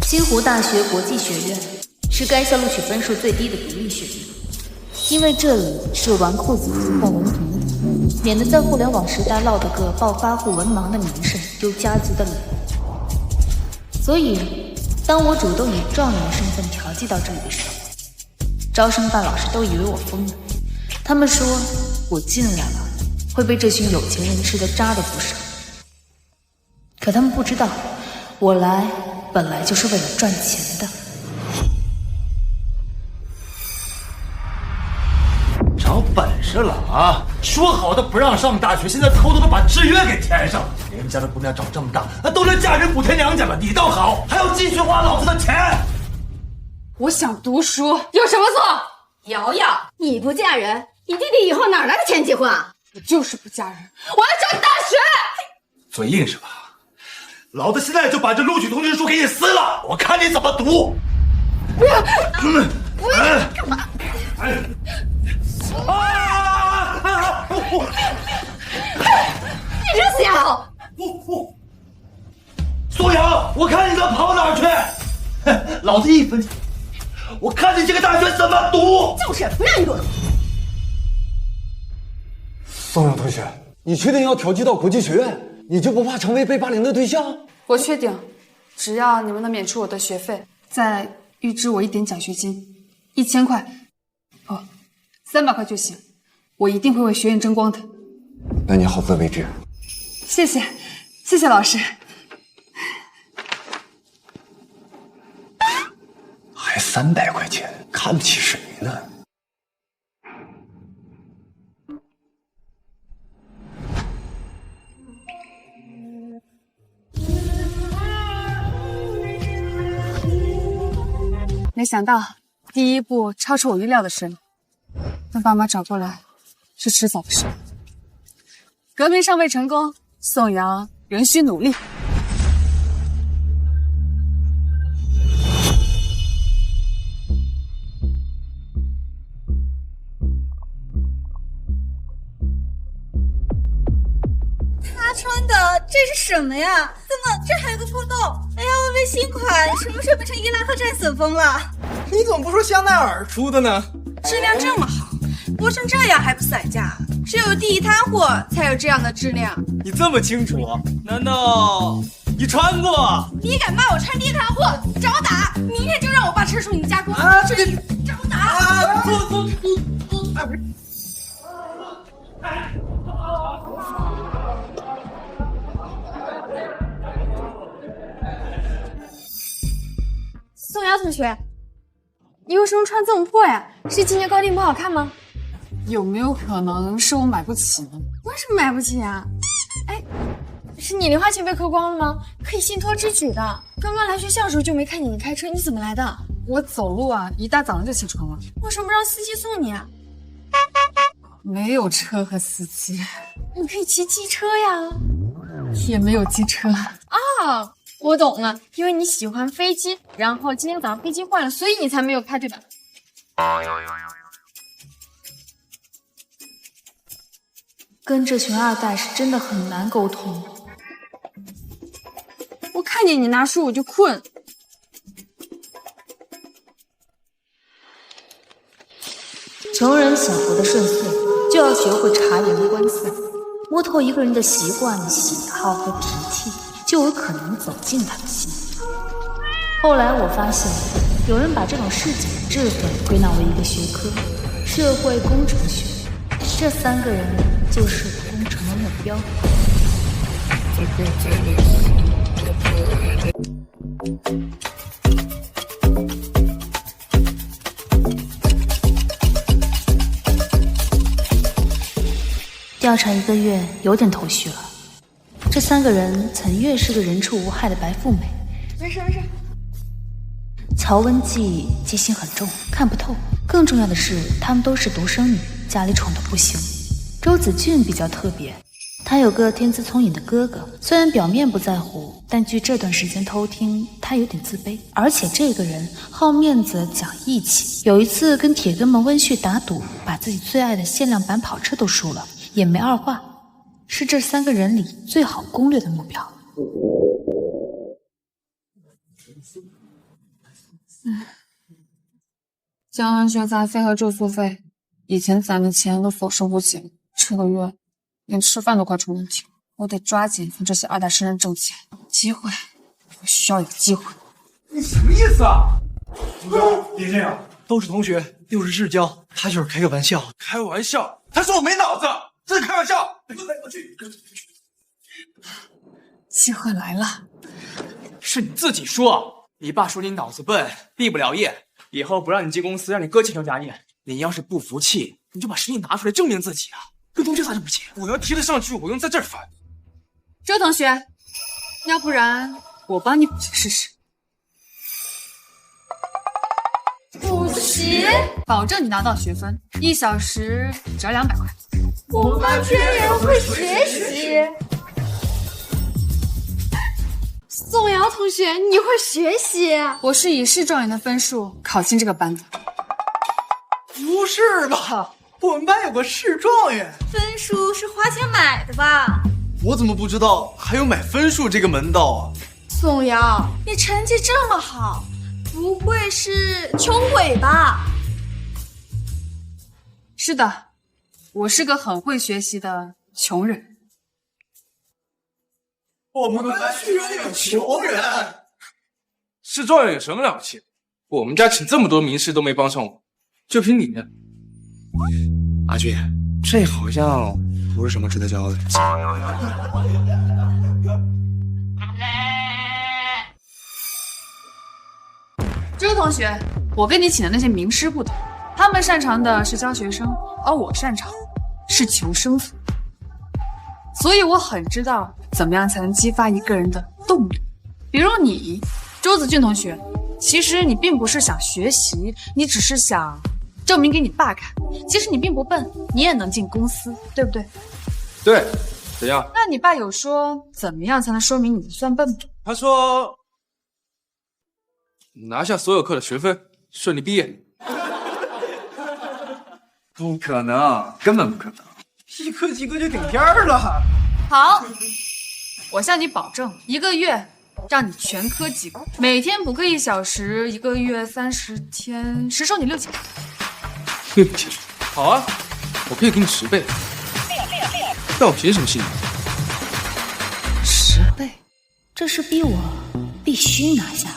金湖大学国际学院是该校录取分数最低的独立学院，因为这里是纨绔子弟混文凭的地，免得在互联网时代落得个暴发户文盲的名声，丢家族的脸。所以，当我主动以状元身份调剂到这里的时候，招生办老师都以为我疯了。他们说我进来了会被这群有钱人吃的渣都不剩。可他们不知道，我来本来就是为了赚钱的。长本事了啊！说好的不让上大学，现在偷偷的把制约给填上。人家的姑娘长这么大，都能嫁人补贴娘家了，你倒好，还要继续花老子的钱。我想读书，有什么错？瑶瑶，你不嫁人，你弟弟以后哪来的钱结婚啊？我就是不嫁人，我要上大学。嘴硬是吧？老子现在就把这录取通知书给你撕了，我看你怎么读。不要！不要！干嘛？你这小子！苏瑶，我看你能跑哪儿去？老子一分钱，我看你这个大学怎么读？就是不让你读。宋阳同学，你确定要调剂到国际学院？你就不怕成为被霸凌的对象？我确定，只要你们能免除我的学费，再预支我一点奖学金，1000块，不，300块就行，我一定会为学院争光的。那你好自为之。谢谢，谢谢老师。还300块钱，看不起谁呢？没想到第一步超出我预料的顺利，但爸妈找过来是迟早的事。革命尚未成功，宋阳仍需努力。他穿的这是什么呀？怎么这还有个破洞？哎呀，微微新款，什么时候变成伊拉克战损风了？你怎么不说香奈儿出的呢？质量这么好，播成这样还不散架？只有地摊货才有这样的质量。你这么清楚？难道你穿过？你敢骂我穿地摊货，找我打！明天就让我爸撤出你家公司。啊，这个找我打！啊，走，哎不是。宋瑶同学，你为什么穿这么破呀？是今年高定不好看吗？有没有可能是我买不起呢？为什么买不起啊？哎，是你零花钱被扣光了吗？可以信托支取的。刚刚来学校的时候就没看见你开车，你怎么来的？我走路啊，一大早上就起床了。为什么不让司机送你啊？没有车和司机，你可以骑机车呀。也没有机车啊。我懂了，因为你喜欢飞机，然后今天早上飞机坏了，所以你才没有开，对吧？跟这群二代是真的很难沟通。我看见你拿书我就困。穷人想活得顺遂，就要学会察言观色，摸透一个人的习惯、喜好和脾气，就有可能走进他的心。后来我发现，有人把这种事情的质分归纳为一个学科——社会工程学。这3个人就是工程的目标。调查1个月，有点头绪了。这3个人岑月是个人畜无害的白富美，没事。曹文姬戒心很重，看不透。更重要的是，她们都是独生女，家里宠得不行。周子俊比较特别，他有个天资聪颖的哥哥，虽然表面不在乎，但据这段时间偷听，他有点自卑。而且这个人好面子，讲义气。有一次跟铁哥们温煦打赌，把自己最爱的限量版跑车都输了，也没二话，是这3个人里最好攻略的目标。交完学杂费和住宿费，以前攒的钱都所剩无几了。这个月连吃饭都快出问题了，我得抓紧从这些二代身上挣钱。机会，我需要有机会。你什么意思啊？同学，别这样，都是同学，又是至交，他就是开个玩笑。开玩笑？他说我没脑子，这是开玩笑。我去。机会来了。是你自己说，你爸说你脑子笨，毕不了业，以后不让你进公司，让你哥继承家业。你要是不服气，你就把实力拿出来证明自己啊！跟同学咋这么急？我要提得上去，我用在这儿翻。周同学，要不然我帮你补习试试。补习，保证你拿到学分，1小时只要200块。我们班居然有人会学习。宋瑶同学，你会学习？我是以市状元的分数考进这个班的。不是吧？我们班有个市状元，分数是花钱买的吧？我怎么不知道还有买分数这个门道啊？宋瑶，你成绩这么好，不会是穷鬼吧？是的，我是个很会学习的穷人。我们班居然有穷人！市状元有什么了不起？我们家请这么多名师都没帮上我，就凭你。阿俊，这好像不是什么值得骄傲的事情。周同学，我跟你请的那些名师不同，他们擅长的是教学生，而我擅长是求生存。所以我很知道怎么样才能激发一个人的动力。比如你，周子俊同学，其实你并不是想学习，你只是想证明给你爸看。其实你并不笨，你也能进公司，对不对？对，怎样？那你爸有说怎么样才能说明你不算笨吗？他说拿下所有课的学分，顺利毕业。不可能，根本不可能。一科及格就顶天了。好，我向你保证，1个月让你全科及格，每天补课1小时，1个月30天，实收你6000。6000，好啊，我可以给你10倍。但我凭什么信你？10倍，这是逼我必须拿下了。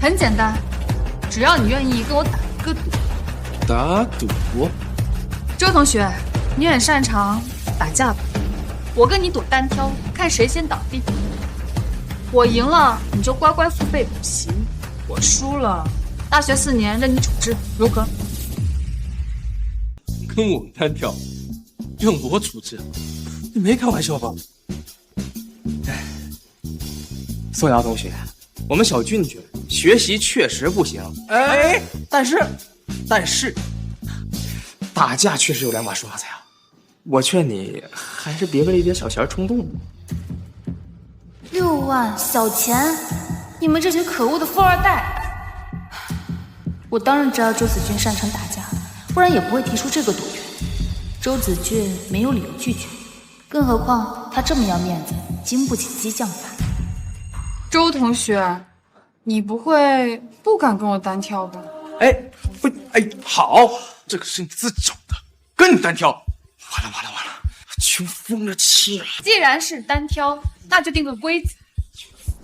很简单，只要你愿意跟我打一个赌。打赌？周同学，你很擅长打架吧？我跟你赌单挑，看谁先倒地。我赢了，你就乖乖付费补习；我输了，大学4年任你处置，如何？跟我单挑，任我处置？你没开玩笑吧？宋瑶同学，我们小俊觉得学习确实不行，但是打架确实有2把刷子呀。我劝你还是别为了一点小钱冲动。6万小钱，你们这群可恶的富二代！我当然知道周子俊擅长打架，不然也不会提出这个赌局。周子俊没有理由拒绝，更何况他这么要面子，经不起激将法。周同学，你不会不敢跟我单挑吧？好，这个是你自己找的，跟你单挑。完了，穷疯了气了。既然是单挑，那就定个规则：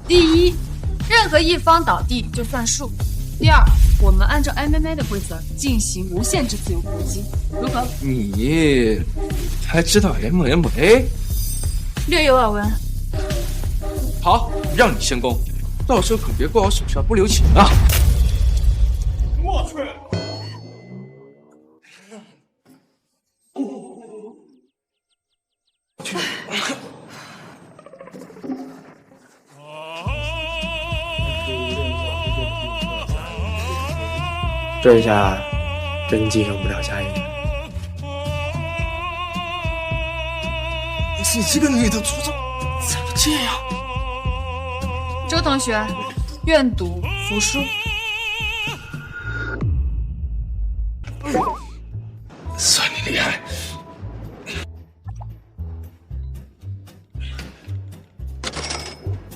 第一，任何一方倒地就算数；第二，我们按照 MMA 的规则进行无限制自由搏击，如何？你还知道 MMA？ 略有耳闻。好，让你先攻，到时候可别怪我手下不留情啊！我去！这一下真继承不了家业。你这个女的出走怎么这样？周同学，愿赌服输。算你厉害。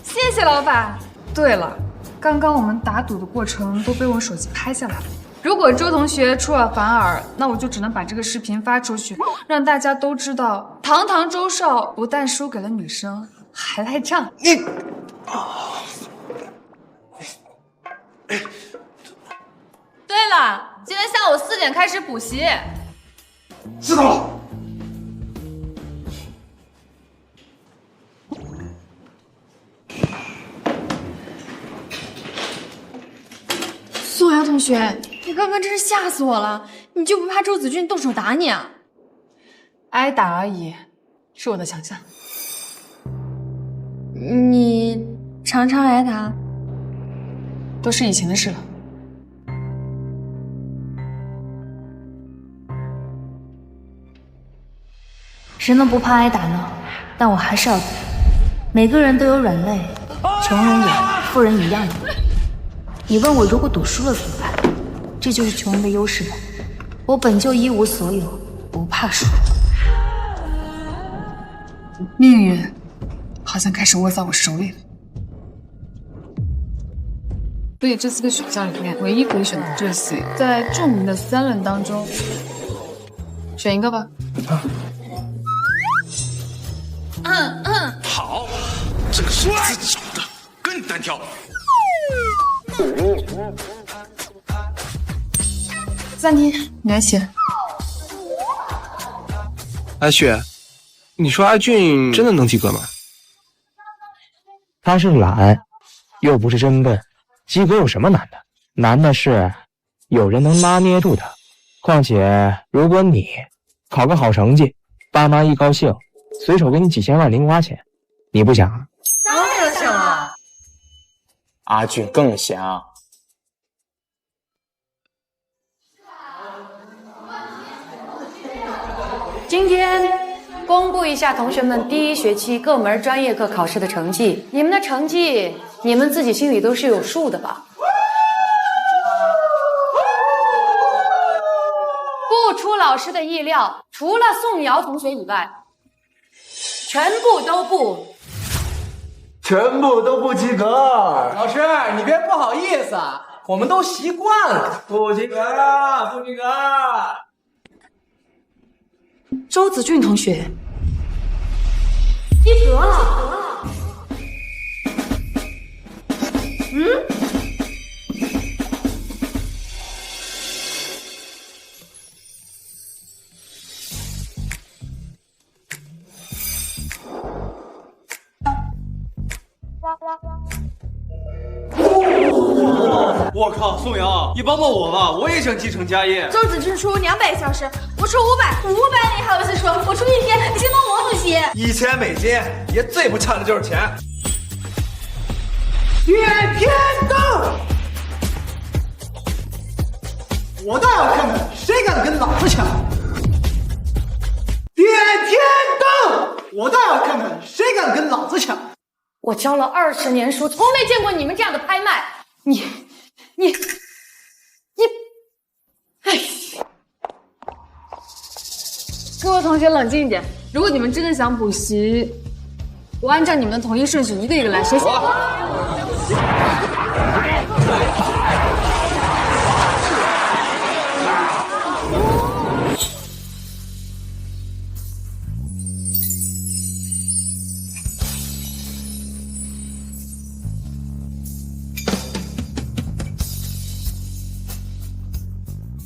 谢谢老板。对了，刚刚我们打赌的过程都被我手机拍下来了。如果周同学出尔反尔，那我就只能把这个视频发出去，让大家都知道，堂堂周少不但输给了女生，还赖账。你，对了，今天下午4点开始补习。知道了。宋瑶同学，你刚刚真是吓死我了！你就不怕周子俊动手打你啊？挨打而已，是我的强项。你常常挨打？都是以前的事了。谁能不怕挨打呢？但我还是要赌。每个人都有软肋，穷人有，富人一样有。你问我如果赌输了怎么办？这就是穷人的优势吧。我本就一无所有，不怕输。命运好像开始握在我手里了。所以这4个选项里面，唯一可以选的这些，在著名的3人当中，选一个吧。好，这个是自己找的，更单挑。暂停，你来写。阿雪，你说阿俊真的能及格吗？他是懒，又不是真笨，及格有什么难的？难的是有人能拿捏住他。况且，如果你考个好成绩，爸妈一高兴，随手给你几千万零花钱，你不想啊？当然想了。阿俊更想。今天公布一下同学们第1学期各门专业课考试的成绩。你们的成绩，你们自己心里都是有数的吧？不出老师的意料，除了宋瑶同学以外，全部都不及格。老师，你别不好意思，我们都习惯了。不及格啊，不及格。周子俊同学及格了。我靠，宋瑶，你帮帮我吧，我也想继承家业。周子俊出200小时，我出500，500你还有意思说？我出1000，你先帮我补习。1000美金，爷最不差的就是钱。点天灯，我倒要看看谁敢跟老子抢！点天灯，我倒要看看谁敢跟老子抢！我教了20年书，从没见过你们这样的拍卖。你，哎！各位同学冷静一点，如果你们真的想补习，我按照你们的统一顺序一个一个来，谁先？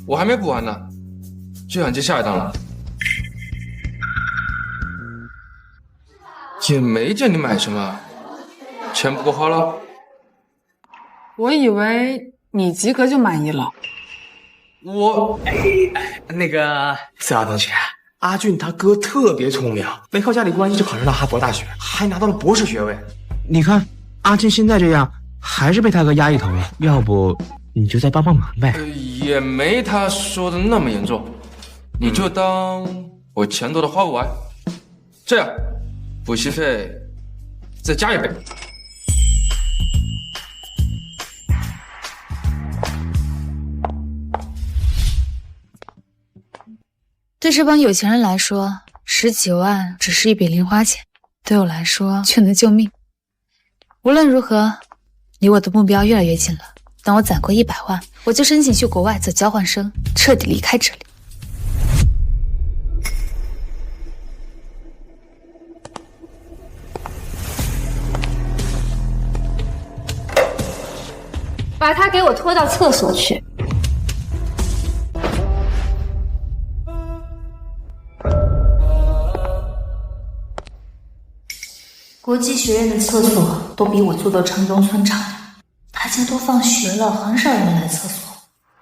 我还没补完呢，就想接下一档了。也没见你买什么，钱不够花了？我以为你及格就满意了。那个思瑶同学，阿俊他哥特别聪明，没靠家里关系就考上了哈佛大学，还拿到了博士学位。你看阿俊现在这样，还是被他哥压一头了。要不你就再帮帮忙呗。也没他说的那么严重，你就当我钱多的花不完。这样，补习费再加1倍。对这帮有钱人来说，10几万只是一笔零花钱，对我来说却能救命。无论如何，离我的目标越来越近了。等我攒够100万，我就申请去国外做交换生，彻底离开这里。把他给我拖到厕所去。国际学院的厕所都比我住的城中村差。大家都放学了，很少人来厕所。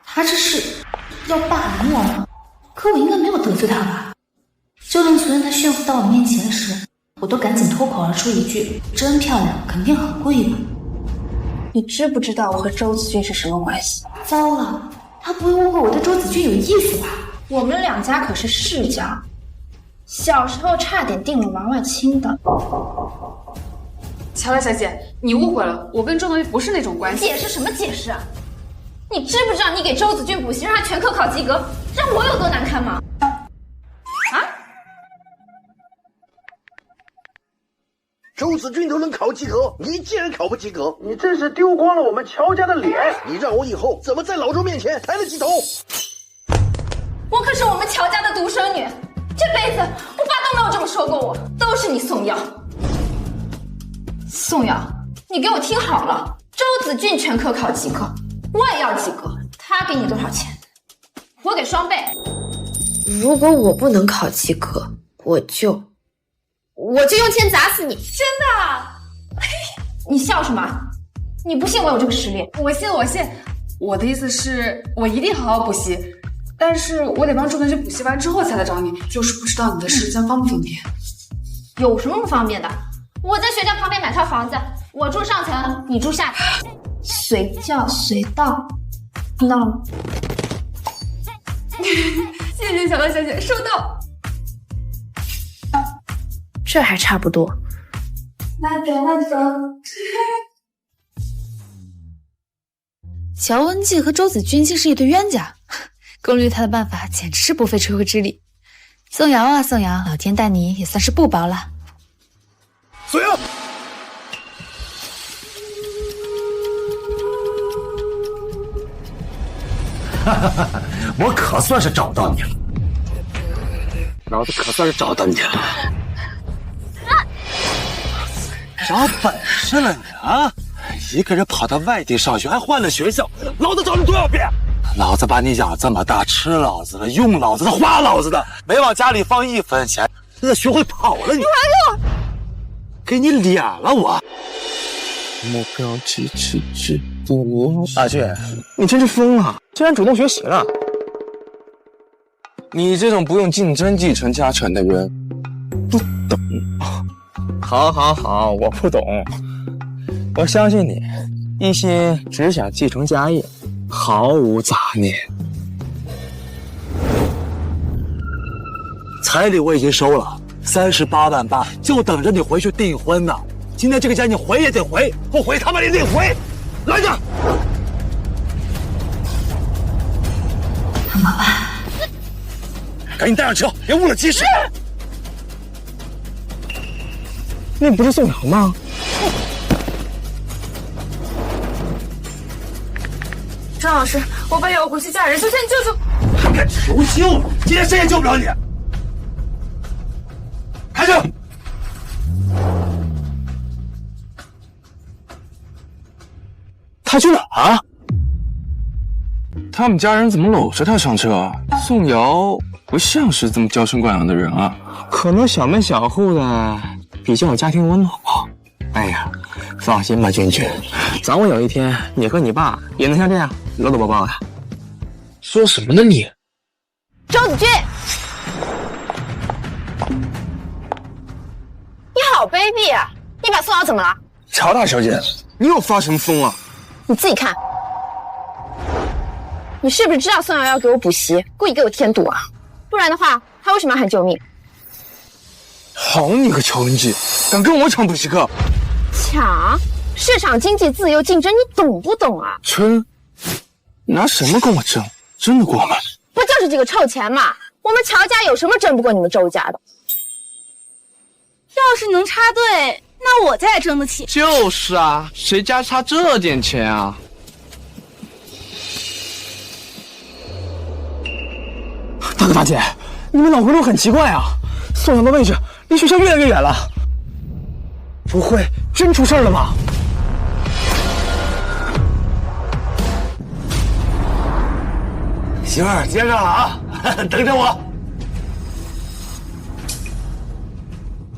他这是要霸凌我吗？可我应该没有得罪他吧？就连昨天他炫富到我面前时，我都赶紧脱口而出一句：“真漂亮，肯定很贵吧？”你知不知道我和周子俊是什么关系？糟了，他不会误会我对周子俊有意思吧？我们两家可是世交，小时候差点定了王外清的。乔拉小姐，你误会了，我跟周同学不是那种关系。解释什么解释啊？你知不知道你给周子俊补习，让他全科考及格，让我有多难堪吗？周子俊都能考及格，你竟然考不及格，你真是丢光了我们乔家的脸！你让我以后怎么在老周面前抬得起头？我可是我们乔家的独生女，这辈子我爸都没有这么说过我，都是你宋瑶。宋瑶，你给我听好了，周子俊全科考及格，我也要及格。他给你多少钱？我给双倍。如果我不能考及格，我就用钱砸死你！真的啊？你笑什么？你不信我有这个实力？我信，我的意思是我一定好好补习，但是我得帮周同学补习完之后才来找你，就是不知道你的时间方不方便？有什么不方便的？我在学校旁边买套房子，我住上层，你住下层，随叫随到，听到了吗？谢谢小乐小姐，收到。这还差不多。慢走。乔文季和周子君竟是一对冤家，攻略他的办法简直是不费吹灰之力。宋瑶啊宋瑶，老天待你也算是不薄了。宋瑶，我可算是找到你了，老子可算是找到你了。啥本事了你啊！一个人跑到外地上学，还换了学校，老子找你多少遍！老子把你养这么大，吃老子的，用老子的，花老子的，没往家里放1分钱，现在学会跑了你！你还给我，给你脸了我！目标直不阿俊，你真是疯了，竟然主动学习了！你这种不用竞争继承家产的人，不懂。好，我不懂，我相信你，一心只想继承家业，毫无杂念。彩礼我已经收了，38万8，就等着你回去订婚呢。今天这个家你回也得回，不回他妈也得回。来着，怎么办？赶紧带上车，别误了机势。那不是宋瑶吗？张老师，我爸要我回去嫁人，求求你救救！还敢求救？今天谁也救不了你！开车！他去哪儿啊？他们家人怎么搂着他上车？宋瑶不像是这么娇生惯养的人啊，可能小门小户的比较有家庭温暖吧。哎呀，放心吧，君君，早晚有一天你和你爸也能像这样搂搂抱抱的。说什么呢你？周子君，你好卑鄙啊！你把宋瑶怎么了？乔大小姐，你又发什么疯啊？你自己看，你是不是知道宋瑶要给我补习，故意给我添堵啊？不然的话，他为什么要喊救命？好你个乔文季，敢跟我抢补习课！抢？市场经济自由竞争，你懂不懂啊？争？拿什么跟我争？争得过吗？不就是几个臭钱嘛！我们乔家有什么争不过你们周家的？要是能插队，那我再挣得起。就是啊，谁家差这点钱啊？大哥大姐，你们脑回路很奇怪啊！宋阳的位置离学校越来越远了，不会真出事了吧？媳妇儿，接上了啊，等着我。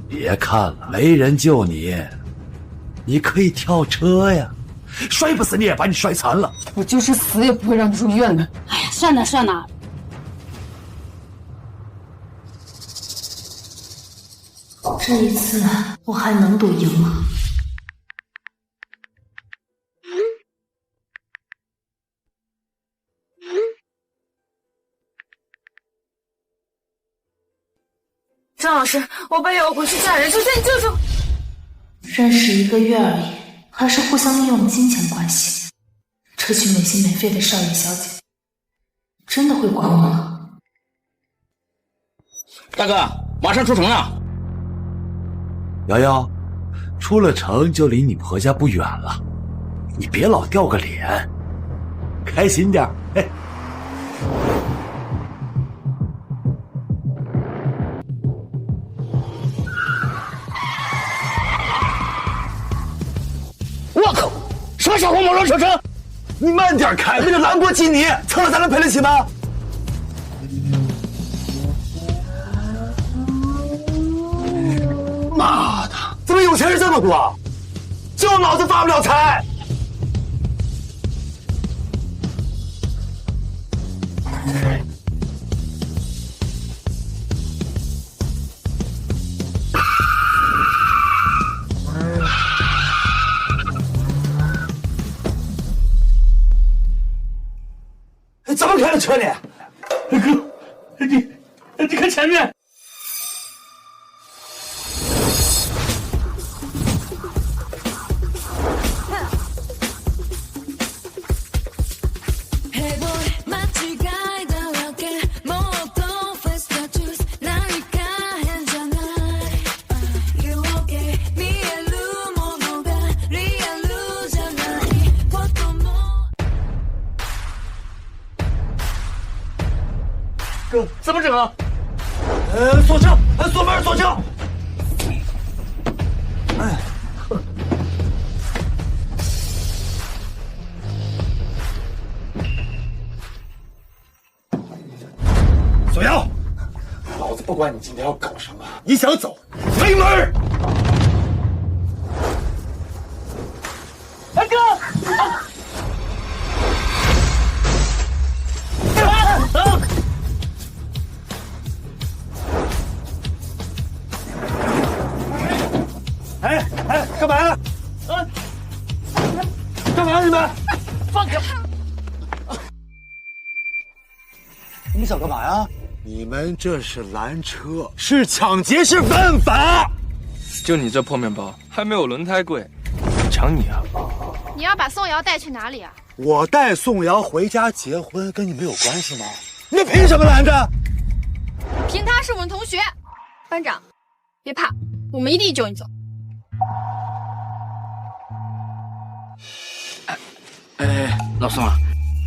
别看了，没人救你，你可以跳车呀，摔不死你也把你摔残了。我就是死也不会让你入院的。哎呀，算了算了。这一次我还能赌赢吗？张老师，我爸要我回去嫁人，求求你救救！认识1个月而已，还是互相利用的金钱关系。这群没心没肺的少爷小姐，真的会管我吗？大哥，马上出城啊！瑶瑶，出了城就离你婆家不远了，你别老掉个脸，开心点。嘿。我靠！什么小红毛让车城？你慢点开，那个兰博基尼，蹭了咱能赔得起吗？妈的，怎么有钱人这么多？就脑子发不了财。怎么开的车你？哥，你看前面。哥，怎么整啊？锁车，锁门，锁车。哎，锁阳，老子不管你今天要搞什么，你想走没门儿！大哥，哎，干嘛呀？干嘛你们？放开！你们想干嘛呀？你们这是拦车，是抢劫，是犯法！就你这破面包，还没有轮胎贵，抢你啊！你要把宋瑶带去哪里啊？我带宋瑶回家结婚，跟你们有关系吗？你凭什么拦着？凭他是我们同学。班长，别怕，我们一定救你走。老宋啊，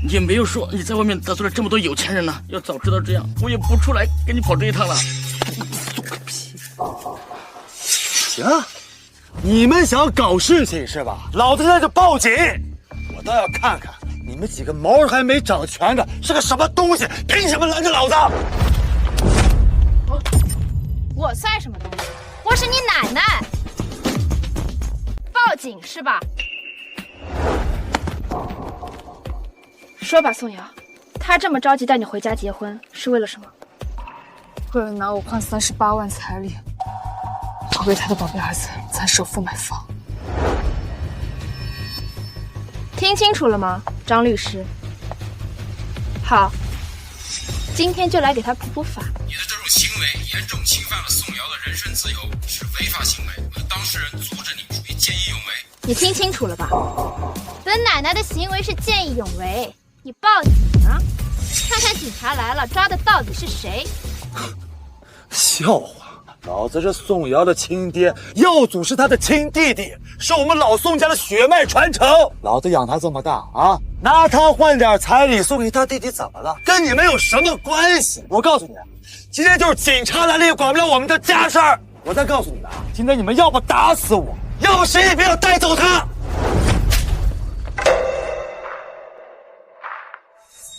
你也没有说你在外面得罪了这么多有钱人呢。要早知道这样，我也不出来跟你跑这一趟了。松个屁！行，你们想搞事情是吧？老子现在就报警！我倒要看看你们几个毛还没长全的是个什么东西，凭什么拦着老子？我算什么东西？我是你奶奶！报警是吧？说吧，宋瑶，他这么着急带你回家结婚，是为了什么？为了拿我换38万彩礼，好给他的宝贝儿子咱首付买房。听清楚了吗，张律师？好，今天就来给他普普法。你的这种行为严重侵犯了宋瑶的人身自由，是违法行为。当事人阻止你，属于见义勇为。你听清楚了吧？本奶奶的行为是见义勇为，你报警啊？看看警察来了，抓的到底是谁？笑话！老子是宋瑶的亲爹，耀祖是他的亲弟弟，是我们老宋家的血脉传承。老子养他这么大啊，拿他换点彩礼送给他弟弟怎么了？跟你们有什么关系？我告诉你，今天就是警察来了也管不了我们的家事儿。我再告诉你们啊，今天你们要不打死我，要不谁也别想带走他。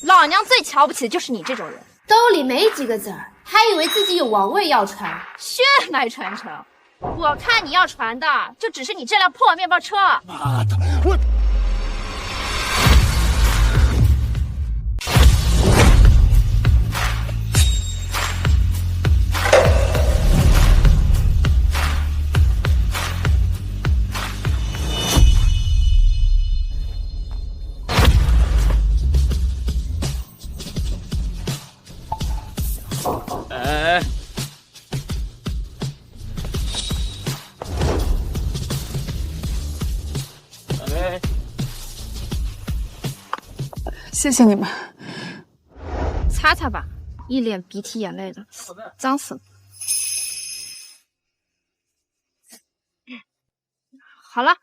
老娘最瞧不起的就是你这种人，兜里没几个子儿，还以为自己有王位要传，血脉传承。我看你要传的就只是你这辆破面包车。妈的，我。谢谢你们。擦擦吧，一脸鼻涕眼泪的，脏死了。好了，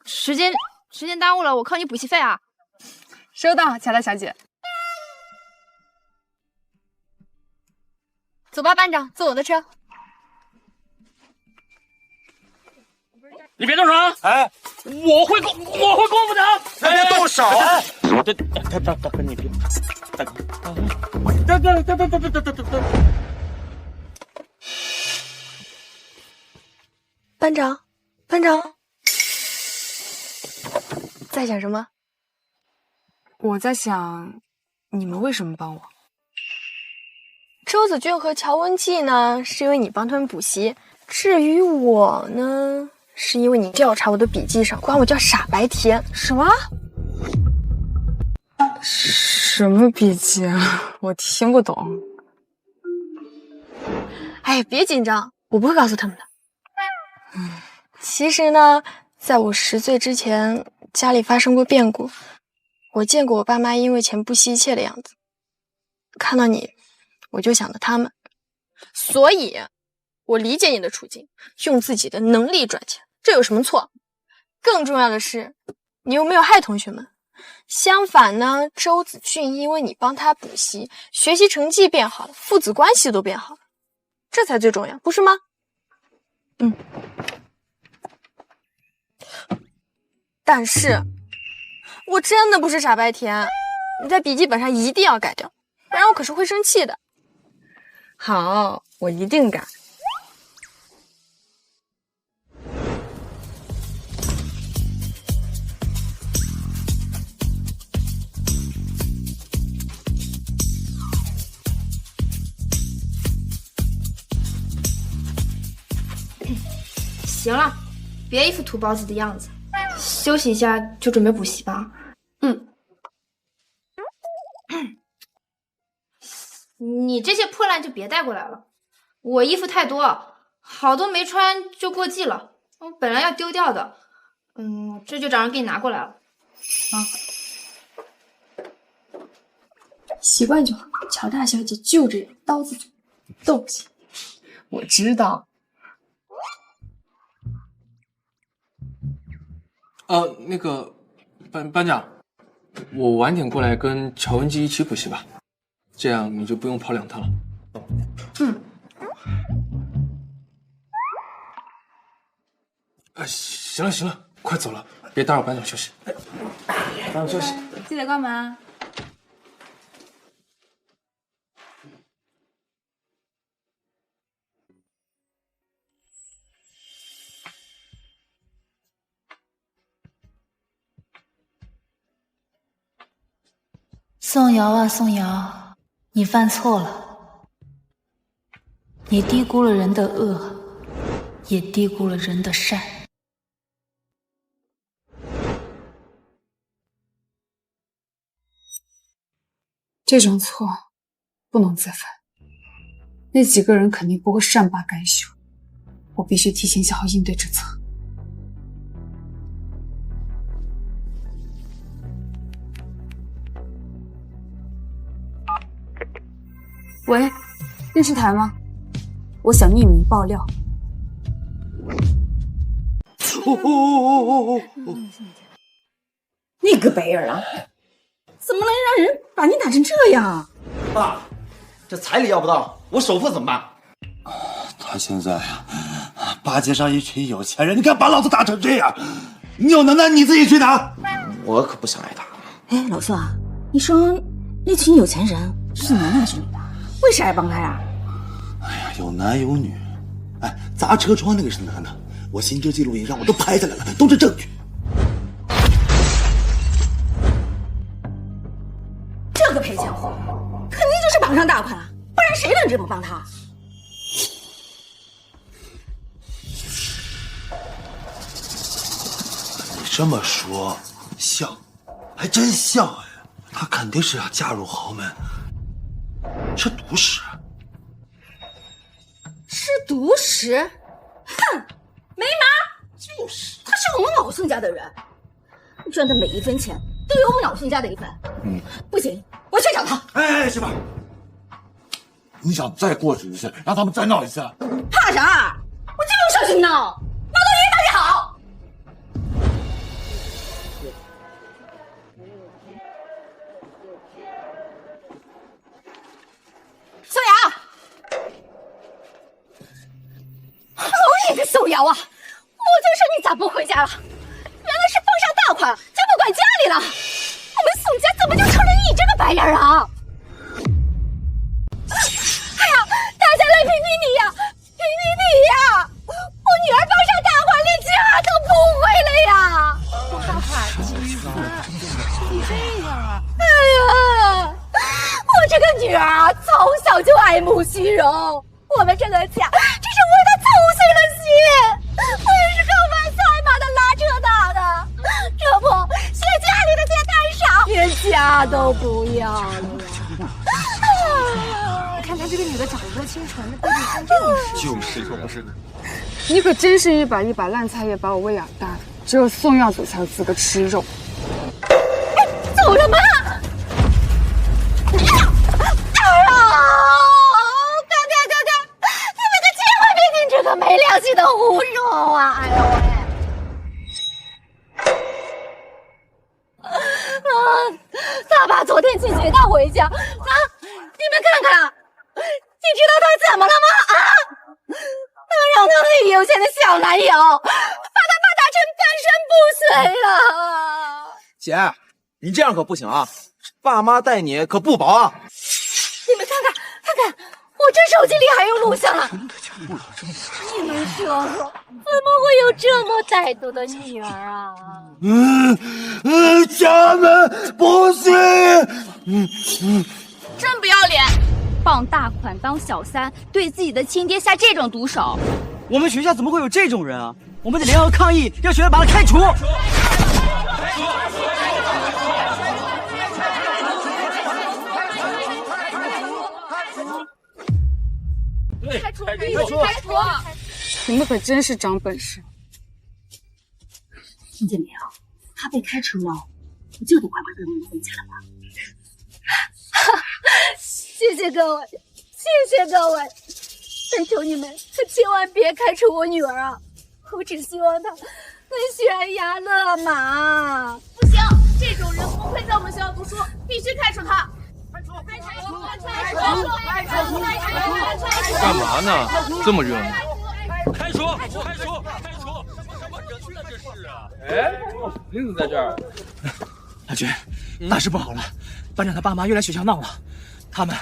时间耽误了，我扣你补习费啊。收到，乔大小姐。走吧，班长，坐我的车。你别动手啊！哎，我会功夫的。别动手！哎，大哥，你别，大哥，班长，在想什么？我在想，你们为什么帮我？周子俊和乔文季呢，是因为你帮他们补习；至于我呢，是因为你调查我的笔记上管我叫傻白甜。什么？什么笔记啊？我听不懂。哎，别紧张，我不会告诉他们的。其实呢，在我10岁之前，家里发生过变故，我见过我爸妈因为钱不惜一切的样子。看到你，我就想到他们，所以我理解你的处境，用自己的能力赚钱，这有什么错？更重要的是，你又没有害同学们。相反呢，周子俊因为你帮他补习，学习成绩变好了，父子关系都变好了，这才最重要，不是吗？但是我真的不是傻白甜，你在笔记本上一定要改掉，不然我可是会生气的。好，我一定改。行了，别一副土包子的样子，休息一下就准备补习吧。你这些破烂就别带过来了，我衣服太多，好多没穿就过季了，我本来要丢掉的，这就找人给你拿过来了。习惯就好，乔大小姐就这样，刀子嘴豆腐心。我知道。那个班长，我晚点过来跟乔文姬一起补习吧，这样你就不用跑2趟了。行了，快走了，别打扰班长休息。班长休息，记得关门。宋瑶啊宋瑶，你犯错了，你低估了人的恶，也低估了人的善。这种错不能再犯，那几个人肯定不会善罢甘休，我必须提前想好应对之策。喂，电视台吗？我想匿名爆料。你个白眼狼，怎么能让人把你打成这样？爸，这彩礼要不到，我首付怎么办？他现在呀，巴结上一群有钱人，你看把老子打成这样，你有能耐你自己去拿。我可不想挨打。哎，老宋啊，你说那群有钱人是男的还是女的？为啥要帮他呀？哎呀，有男有女。哎，砸车窗那个是男的，我行车记录仪上我都拍下来了，都是证据。这个赔钱货，肯定就是绑上大款了，不然谁能这么帮他？你这么说像，还真像哎，他肯定是要嫁入豪门，是独食。是独食？哼，没麻，就是他是我们老宋家的人，赚的每一分钱都有我们老宋家的一份。不行，我去找他。哎，媳妇儿，你想再过去一次，让他们再闹一次？怕啥？我就用手去闹，闹到越大越好。宋瑶，好你个宋瑶啊！我就说你咋不回家了？原来是傍上大款，就不管家里了。我们宋家怎么就成了你这个白眼狼？哎呀，大家来评评理呀，评评理呀！我女儿傍上大款，连家都不回了呀！大款，你这样啊？哎呀，我这个女儿啊，从小就爱慕虚荣，我们这个家真是为她操碎了心。我也是靠卖菜马的拉扯大的，这不嫌家里的钱太少，连家都不要了。你看他这个女的长得多清纯，那背地干这种事。就是说不是。你可真是一把烂菜叶把我喂养大的，只有宋耀祖才有资格吃肉。走了吗？哎呀！哥，你们可千万别听这个没良心的胡说啊！哎呦喂！他爸昨天去接他回家啊！你们看看，你知道他怎么了吗？啊！能让那个有钱的小男友把他爸打成半身不遂了！姐，你这样可不行啊！爸妈待你可不薄啊！你们看看，我这手机里还有录像了。你们说说，怎么会有这么歹毒的女儿啊？家门不幸。真不要脸！傍大款当小三，对自己的亲爹下这种毒手。我们学校怎么会有这种人啊？我们得联合抗议，让学校把他开除。开除！你们可真是长本事。听见没有？他被开除了，我就得乖乖跟我们回家了吧。谢谢各位，但求你们可千万别开除我女儿啊！我只希望她能悬崖勒马。不行，这种人不配在我们学校读书，必须开除他！干嘛呢？这么热闹？开除！什么人呢这是啊？哎，你怎么在这儿？大军，大事不好了！班长他爸妈又来学校闹了，他们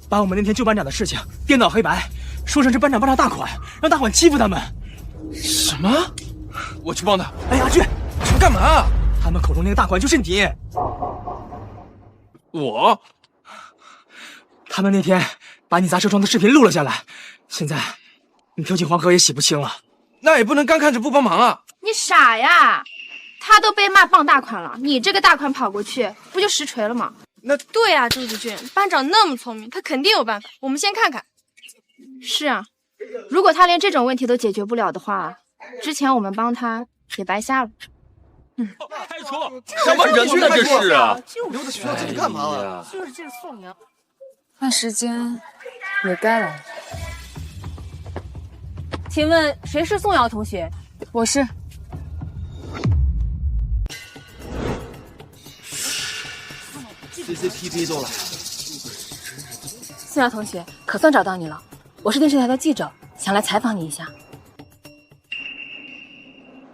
把我们那天救班长的事情颠倒黑白，说成是班长帮上大款，让大款欺负他们。什么？我去帮他。哎，阿俊，你干嘛？他们口中那个大款就是你。我？他们那天把你砸车窗的视频录了下来，现在你跳进黄河也洗不清了。那也不能干看着不帮忙啊！你傻呀？他都被骂傍大款了，你这个大款跑过去，不就实锤了吗？那对啊，周子俊，班长那么聪明，他肯定有办法。我们先看看。是啊，如果他连这种问题都解决不了的话，之前我们帮他也白瞎了。开除！什么人呢这是啊？留在学校这里干嘛了？就是这宋阳。那时间也该来了。请问谁是宋瑶同学？我是。CCTV 都来了。宋瑶同学，可算找到你了。我是电视台的记者，想来采访你一下。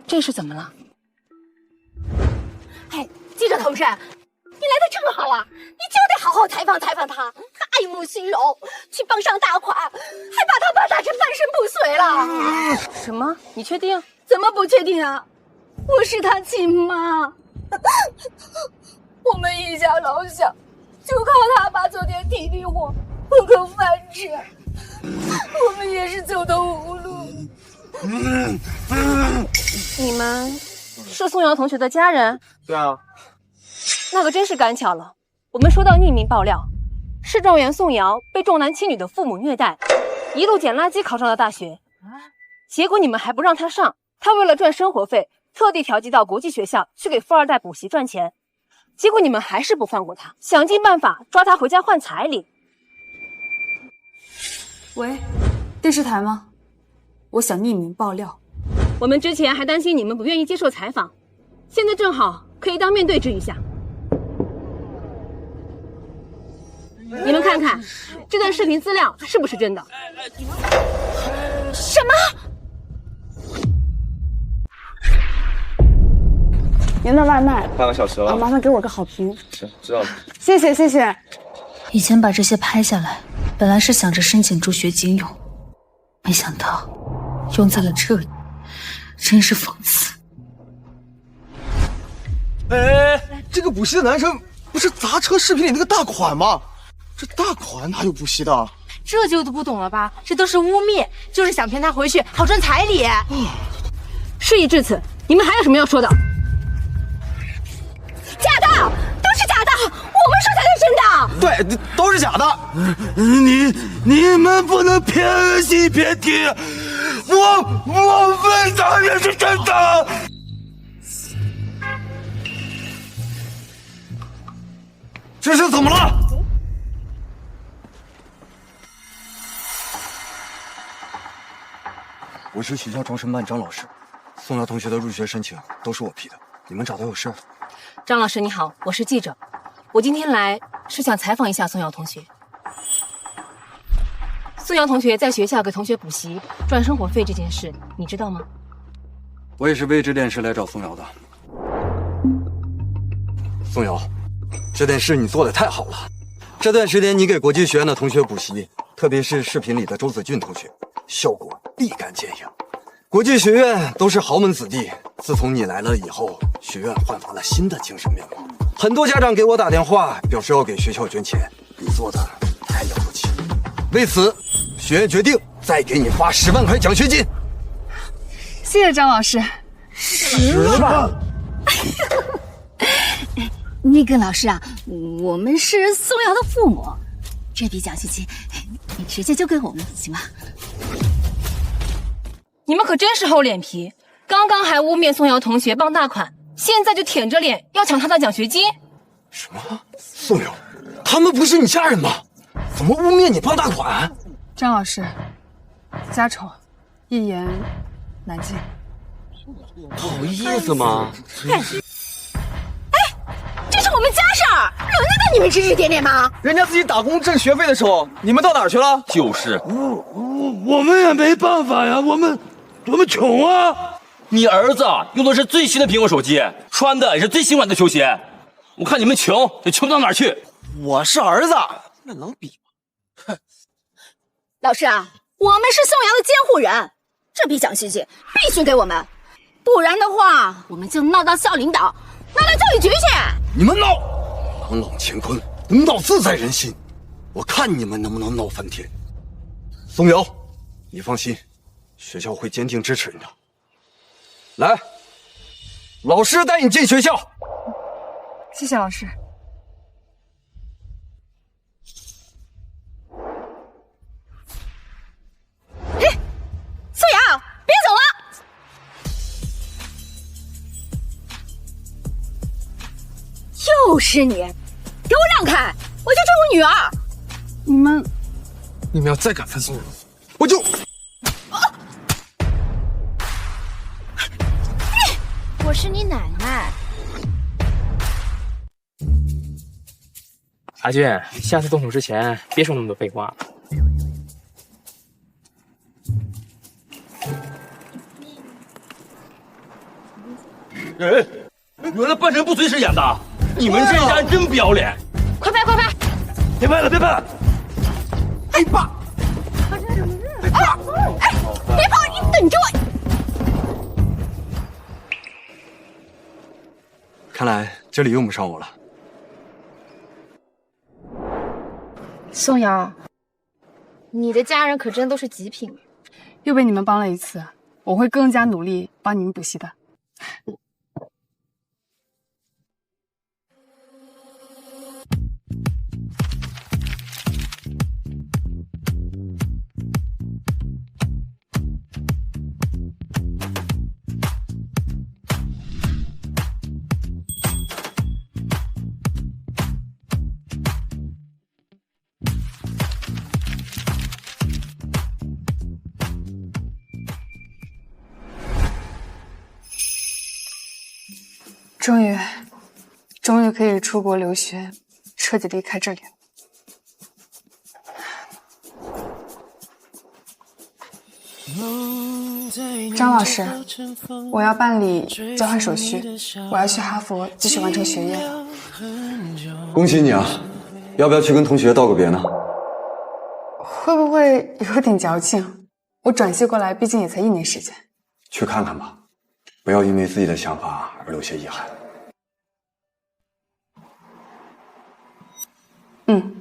这是怎么了？哎，记者同志，你来的正好啊，你就得好好采访采访他。他爱慕虚荣，去傍上大款，还把他爸打成半身不遂了。什么？你确定？怎么不确定啊？我是他亲妈，我们一家老小就靠他爸做点体力活，混口饭吃。我们也是走投无路。你们是宋瑶同学的家人？对啊。那可真是赶巧了。我们收到匿名爆料，市状元宋瑶被重男轻女的父母虐待，一路捡垃圾考上了大学。结果你们还不让他上，他为了赚生活费，特地调剂到国际学校去给富二代补习赚钱。结果你们还是不放过他，想尽办法抓他回家换彩礼。喂，电视台吗？我想匿名爆料。我们之前还担心你们不愿意接受采访，现在正好可以当面对质一下。你们看看这段视频资料是不是真的？什么？您的外卖半个小时了，麻烦给我个好评。行，知道了。谢谢谢谢。以前把这些拍下来，本来是想着申请助学金用，没想到用在了这里，真是讽刺。哎，这个补习的男生不是砸车视频里那个大款吗？这大款哪有补习的？这就都不懂了吧？这都是污蔑，就是想骗他回去好赚彩礼。事已至此，你们还有什么要说的？假的，都是假的，我们说才是真的。对，都是假的。你们不能偏心偏听，我问的也是真的。这是怎么了？我是学校招生办张老师，宋瑶同学的入学申请都是我批的，你们找他有事？张老师你好，我是记者，我今天来是想采访一下宋瑶同学。宋瑶同学在学校给同学补习赚生活费这件事，你知道吗？我也是为这件事来找宋瑶的。宋瑶，这件事你做得太好了。这段时间你给国际学院的同学补习，特别是视频里的周子俊同学，效果立竿见影。国际学院都是豪门子弟，自从你来了以后，学院焕发了新的精神面貌。很多家长给我打电话，表示要给学校捐钱，你做的太了不起。为此，学院决定再给你发10万块奖学金。谢谢张老师。10万？那个老师啊，我们是宋瑶的父母，这笔奖学金你直接就给我们行吗？你们可真是厚脸皮，刚刚还污蔑宋瑶同学傍大款，现在就舔着脸要抢他的奖学金。什么？宋瑶，他们不是你家人吗？怎么污蔑你傍大款？张老师，家丑，一言难尽。好意思吗？这是我们家事儿，轮得到你们指指点点吗？人家自己打工挣学费的时候，你们到哪儿去了？就是，我们也没办法呀，我们穷啊。你儿子用的是最新的苹果手机，穿的也是最新款的球鞋。我看你们穷，也穷不到哪儿去。我是儿子，那能比吗？老师啊，我们是宋瑶的监护人，这笔奖学金必须给我们，不然的话，我们就闹到校领导，闹到教育局去。你们闹，朗朗乾坤，公道自在人心。我看你们能不能闹翻天。宋瑶，你放心，学校会坚定支持你的。来，老师带你进学校。谢谢老师。嘿，宋瑶，别走了！又是你，给我让开！我就追我女儿。你们要再敢翻宋瑶，我就……我是你奶奶。阿俊，下次动手之前别说那么多废话。哎，原来半身不遂是演的，你们这一家人真不要脸！快拍快拍！别拍了，别拍了！哎爸！哎，别跑，你等着我！看来这里用不上我了。宋瑶，你的家人可真都是极品。又被你们帮了一次，我会更加努力帮你们补习的。终于可以出国留学，彻底离开这里了。张老师，我要办理交换手续，我要去哈佛继续完成学业。恭喜你啊！要不要去跟同学道个别呢？会不会有点矫情？我转系过来，毕竟也才1年时间。去看看吧，不要因为自己的想法而留下遗憾。嗯。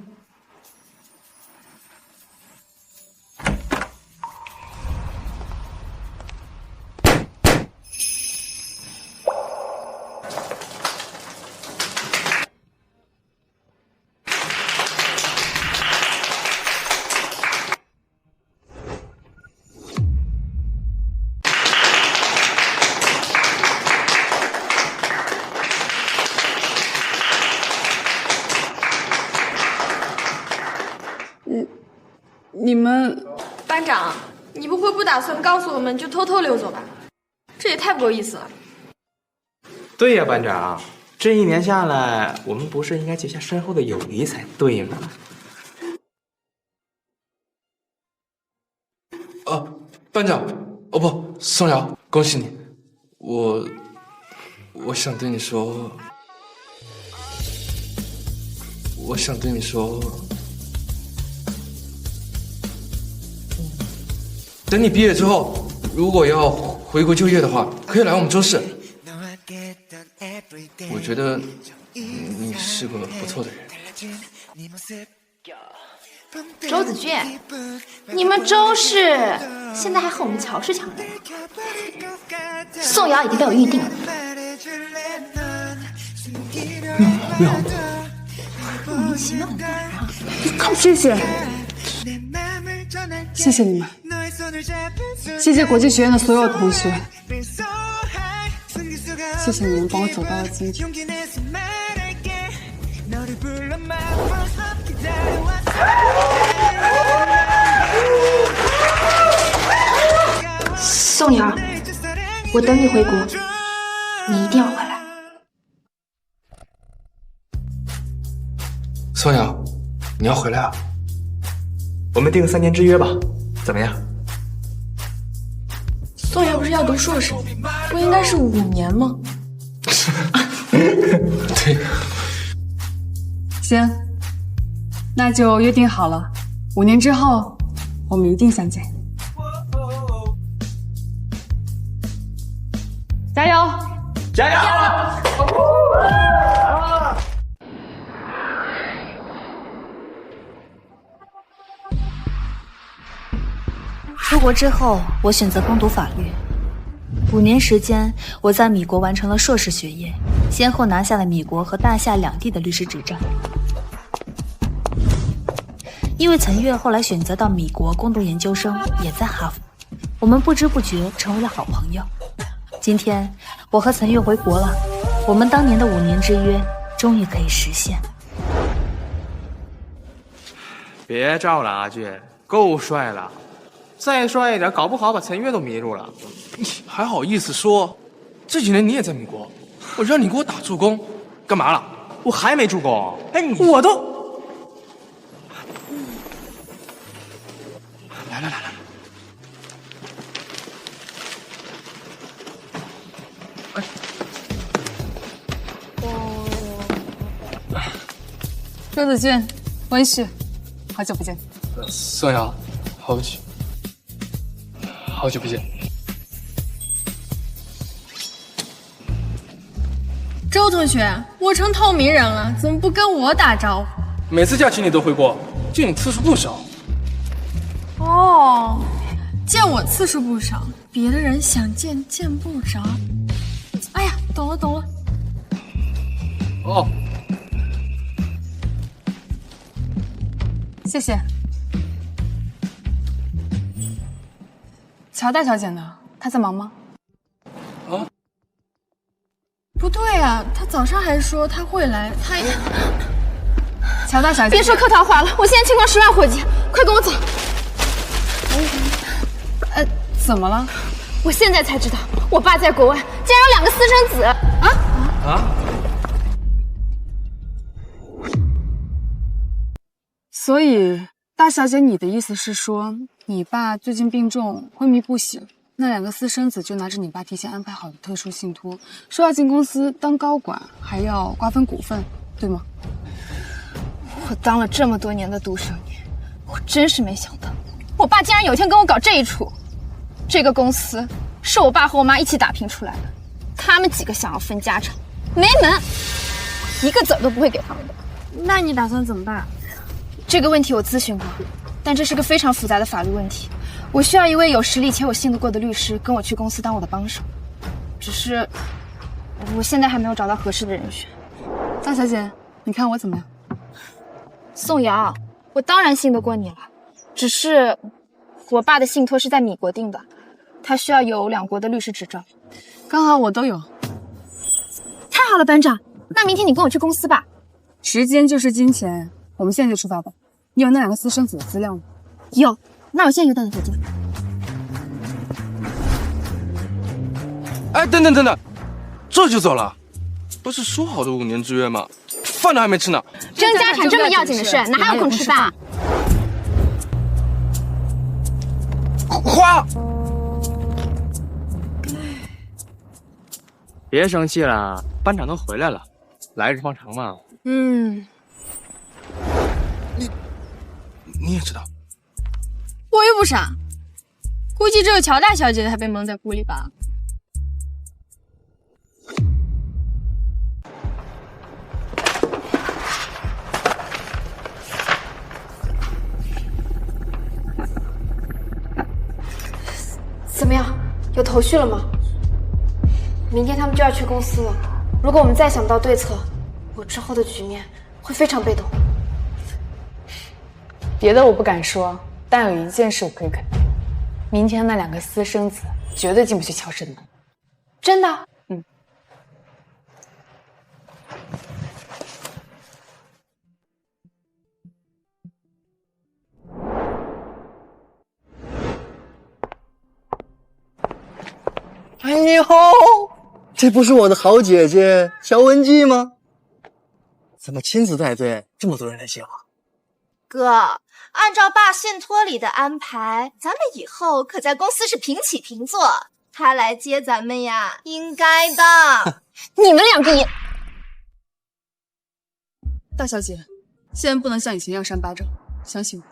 你们班长，你不会不打算告诉我们就偷偷溜走吧？这也太不够意思了。对呀，班长，这1年下来，我们不是应该结下深厚的友谊才对吗？班长，哦不，宋瑶，恭喜你，我想对你说，等你毕业之后，如果要回国就业的话，可以来我们周氏。我觉得你是个不错的人。周子俊，你们周氏现在还和我们乔氏抢人，宋瑶已经被我预定了。莫名其妙的男人啊！谢谢，谢谢你们，谢谢国际学院的所有同学，谢谢你们帮我走到了今天。宋瑶，我等你回国，你一定要回来。宋瑶，你要回来啊？我们定个3年之约吧，怎么样？宋瑶不是要读硕士，不应该是5年吗？对。行，那就约定好了，5年之后我们一定相见。加油！加油！出国之后，我选择攻读法律。5年时间，我在米国完成了硕士学业，先后拿下了米国和大夏2地的律师执照。因为岑月后来选择到米国攻读研究生，也在哈佛，我们不知不觉成为了好朋友。今天我和岑月回国了，我们当年的5年之约终于可以实现。别照了，阿俊，够帅了，再帅一点，搞不好把岑月都迷住了。你还好意思说？这几年你也在美国，我让你给我打助攻，干嘛了？我还没助攻。哎，我都来，周子俊，温煦，好久不见。宋瑶，好久不见。周同学，我成透明人了，怎么不跟我打招呼？每次假期你都会过，见你次数不少。哦，见我次数不少，别的人想见见不着。哎呀，懂了。哦，谢谢。乔大小姐呢？她在忙吗？啊？不对啊，她早上还说她会来，她……乔大小姐，别说客套话了，我现在情况10万火急，快跟我走。怎么了？我现在才知道，我爸在国外竟然有2个私生子啊！所以，大小姐，你的意思是说，你爸最近病重，昏迷不醒，那2个私生子就拿着你爸提前安排好的特殊信托，说要进公司当高管，还要瓜分股份，对吗？我当了这么多年的毒蛇女，我真是没想到，我爸竟然有一天跟我搞这一出。这个公司是我爸和我妈一起打拼出来的，他们几个想要分家产，没门！我一个子儿都不会给他们的。那你打算怎么办？这个问题我咨询过，但这是个非常复杂的法律问题，我需要一位有实力且我信得过的律师跟我去公司当我的帮手。只是我现在还没有找到合适的人选。大小姐，你看我怎么样？宋瑶，我当然信得过你了，只是我爸的信托是在米国定的，他需要有2国的律师执照。刚好我都有。太好了，班长，那明天你跟我去公司吧。时间就是金钱，我们现在就出发吧。你有那2个私生子的资料吗？有，那我现在就带你回家。哎，等，这就走了？不是说好的5年之约吗？饭都还没吃呢。争家产这么要紧的事，哪还有空吃饭？花，别生气了，班长都回来了，来日方长嘛。你也知道，我又不傻，估计只有乔大小姐才被蒙在鼓里吧。怎么样，有头绪了吗？明天他们就要去公司了，如果我们再想不到对策，我之后的局面会非常被动。别的我不敢说，但有一件事我可以肯定，明天那2个私生子绝对进不去乔氏的门。真的？哎呦，这不是我的好姐姐乔文姬吗？怎么亲自带队，这么多人来接我？哥，按照爸信托里的安排，咱们以后可在公司是平起平坐，他来接咱们呀，应该的。你们2个也……大小姐，现在不能像以前一样扇巴掌，相信我。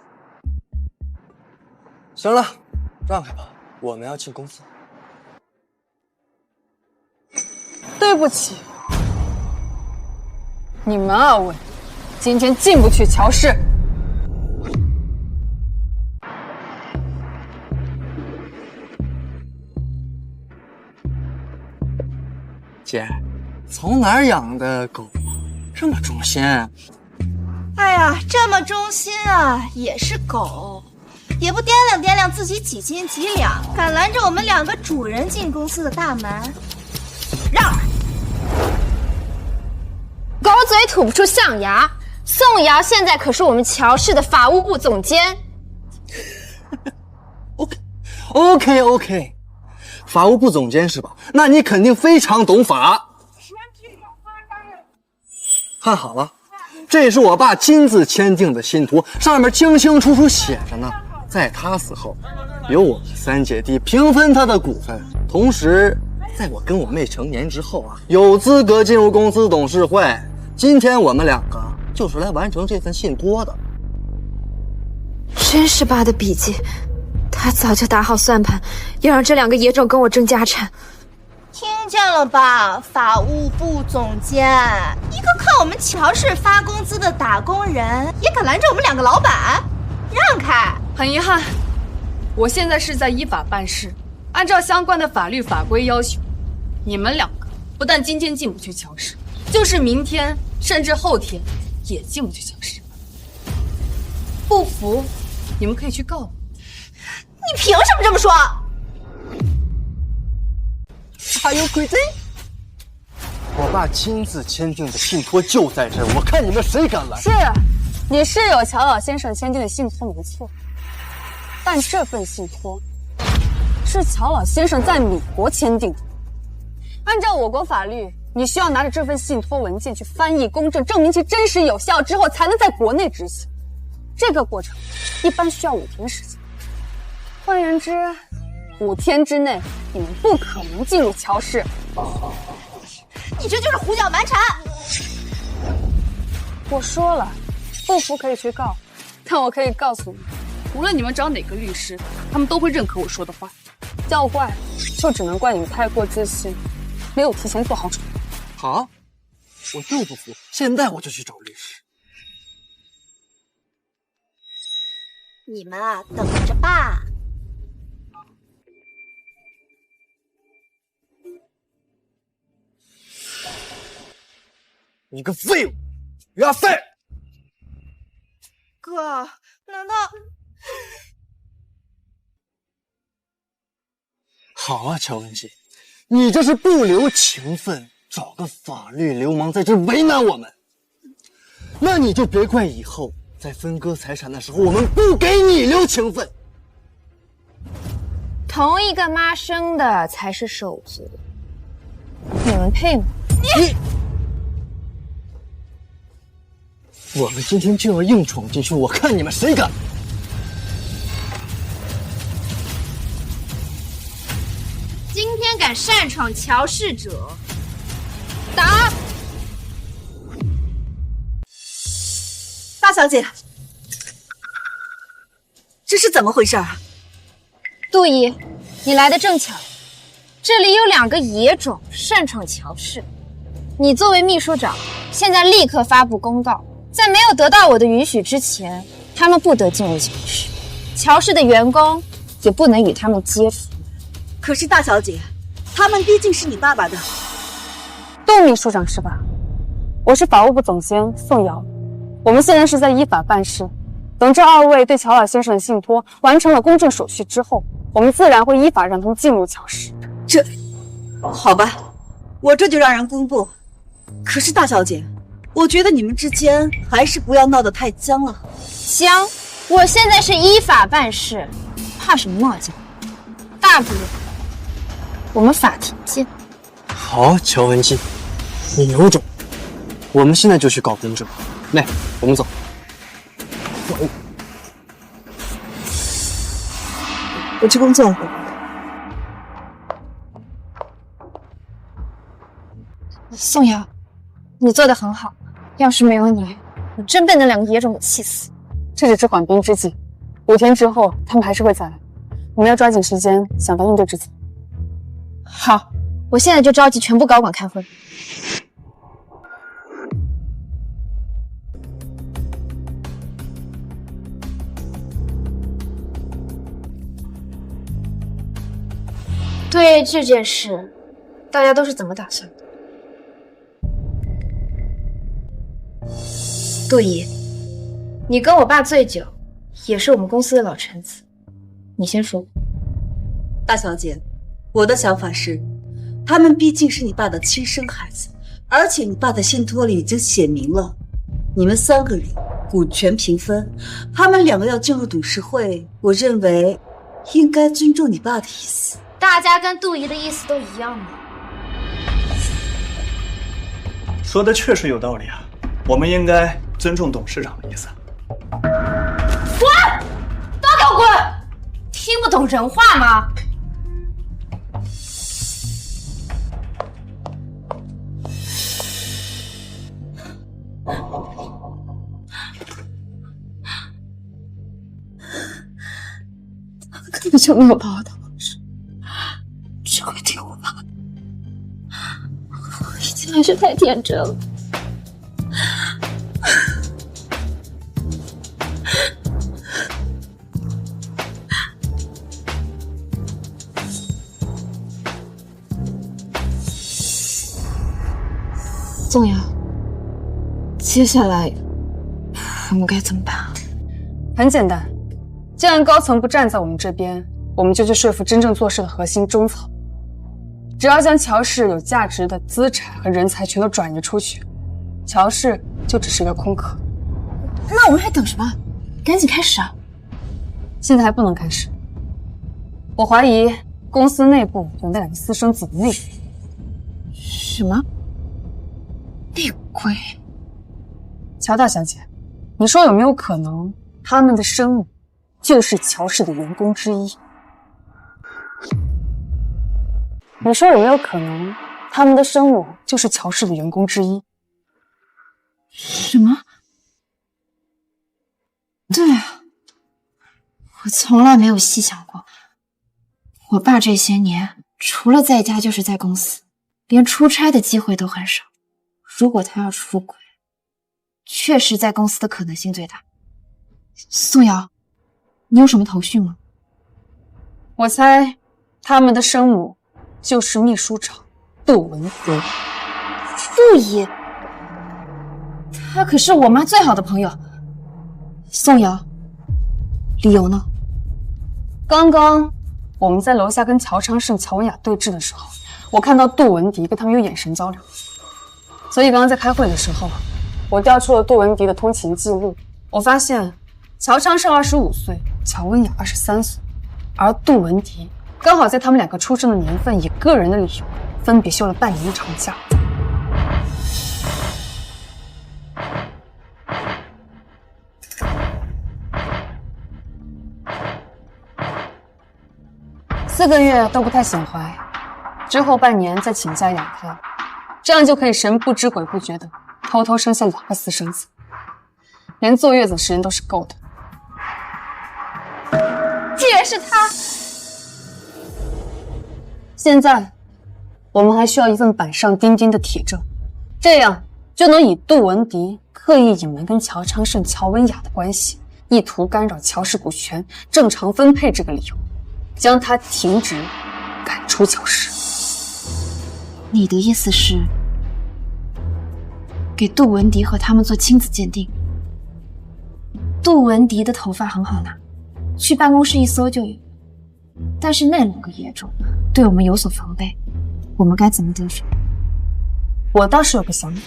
行了，让开吧，我们要进公司。对不起，你们2位今天进不去乔氏。姐，从哪儿养的狗这么忠心？哎呀，这么忠心啊，也是狗，也不掂量掂量自己几斤几两，敢拦着我们2个主人进公司的大门，让开！狗嘴吐不出象牙，宋瑶现在可是我们乔氏的法务部总监。OK，法务部总监是吧？那你肯定非常懂法。看好了，这是我爸亲自签订的信托，上面清清楚楚写着呢，在他死后，由我们3姐弟平分他的股份，同时在我跟我妹成年之后啊，有资格进入公司董事会。今天我们2个就是来完成这份信托的。真是爸的笔记，他早就打好算盘，要让这2个野种跟我争家产。听见了吧，法务部总监，一个靠我们乔氏发工资的打工人，也敢拦着我们2个老板？让开！很遗憾，我现在是在依法办事，按照相关的法律法规要求，你们2个不但今天进不去乔氏，就是明天甚至后天也进不去乔氏。不服，你们可以去告我。你凭什么这么说？还有鬼贼！我爸亲自签订的信托就在这儿，我看你们谁敢拦！是，你是有乔老先生签订的信托没错，但这份信托是乔老先生在米国签订的。按照我国法律，你需要拿着这份信托文件去翻译公证，证明其真实有效之后，才能在国内执行。这个过程一般需要5天时间。换言之，5天之内你们不可能进入乔氏。你这就是胡搅蛮缠！我说了，不服可以去告，但我可以告诉你，无论你们找哪个律师，他们都会认可我说的话。叫怪就只能怪你们太过自信，没有提前做好准备。好，我就不服，现在我就去找律师。你们啊，等着吧。你个废物 ，You are fired！ 哥，难道？好啊，乔文姬，你这是不留情分，找个法律流氓在这为难我们。那你就别怪以后在分割财产的时候，我们不给你留情分。同一个妈生的才是手足，你们配吗？你。我们今天就要硬闯进去，我看你们谁敢！今天敢擅闯乔氏者，打！大小姐，这是怎么回事啊？杜姨，你来的正巧，这里有2个野种擅闯乔氏，你作为秘书长，现在立刻发布公告。在没有得到我的允许之前，他们不得进入乔氏，乔氏的员工也不能与他们接触。可是大小姐，他们毕竟是你爸爸的。杜秘书长是吧？我是法务部总监宋瑶，我们现在是在依法办事。等这2位对乔老先生的信托完成了公证手续之后，我们自然会依法让他们进入乔氏。这，好吧，我这就让人公布。可是大小姐，我觉得你们之间还是不要闹得太僵了。僵？我现在是依法办事，怕什么闹僵？大不了我们法庭见。好，乔文姬，你有种！我们现在就去搞公证。来，我们走。走。我去工作了。宋瑶，你做得很好。要是没有你，我真被那2个野种气死。这只是缓兵之计，5天之后他们还是会再来，我们要抓紧时间想到应对之策。好，我现在就召集全部高管开会。对这件事，大家都是怎么打算的？杜姨，你跟我爸醉酒，也是我们公司的老臣子，你先说。大小姐，我的想法是，他们毕竟是你爸的亲生孩子，而且你爸的信托里已经写明了，你们3个人股权平分，他们2个要进入董事会，我认为应该尊重你爸的意思。大家跟杜姨的意思都一样吗？说的确实有道理啊，我们应该尊重董事长的意思。滚！都给我滚！听不懂人话吗？根本就没有把我当回事，只会听我妈的。我以前还是太天真了。宋瑶，接下来我们该怎么办啊？很简单，既然高层不站在我们这边，我们就去说服真正做事的核心中层。只要将乔氏有价值的资产和人才全都转移出去，乔氏就只是一个空壳。那我们还等什么？赶紧开始啊！现在还不能开始。我怀疑公司内部有那2个私生子的内鬼。什么？内鬼？乔大小姐，你说有没有可能他们的生母就是乔氏的员工之一？你说有没有可能他们的生母就是乔氏的员工之一？什么？对啊，我从来没有细想过，我爸这些年除了在家就是在公司，连出差的机会都很少。如果他要出轨，确实在公司的可能性最大。宋瑶，你有什么头绪吗？我猜他们的生母就是秘书长杜文迪。杜姨，她可是我妈最好的朋友。宋瑶，理由呢？刚刚我们在楼下跟乔昌盛、乔文雅对峙的时候，我看到杜文迪跟他们有眼神交流，所以刚刚在开会的时候，我调出了杜文迪的通勤记录。我发现乔昌盛25岁，乔文雅23岁，而杜文迪刚好在他们2个出生的年份，以个人的理由分别休了半年的长假。4个月都不太显怀，之后半年再请假养胎，这样就可以神不知鬼不觉的偷偷生下2个私生子，连坐月子时间都是够的。既然是他，现在我们还需要一份板上钉钉的铁证，这样就能以杜文迪刻意隐瞒跟乔昌盛、乔文雅的关系，意图干扰乔氏股权正常分配这个理由，将他停职，赶出乔氏。你的意思是给杜文迪和他们做亲子鉴定？杜文迪的头发很好拿，去办公室一搜就有，但是那2个野种对我们有所防备，我们该怎么得手？我倒是有个想法。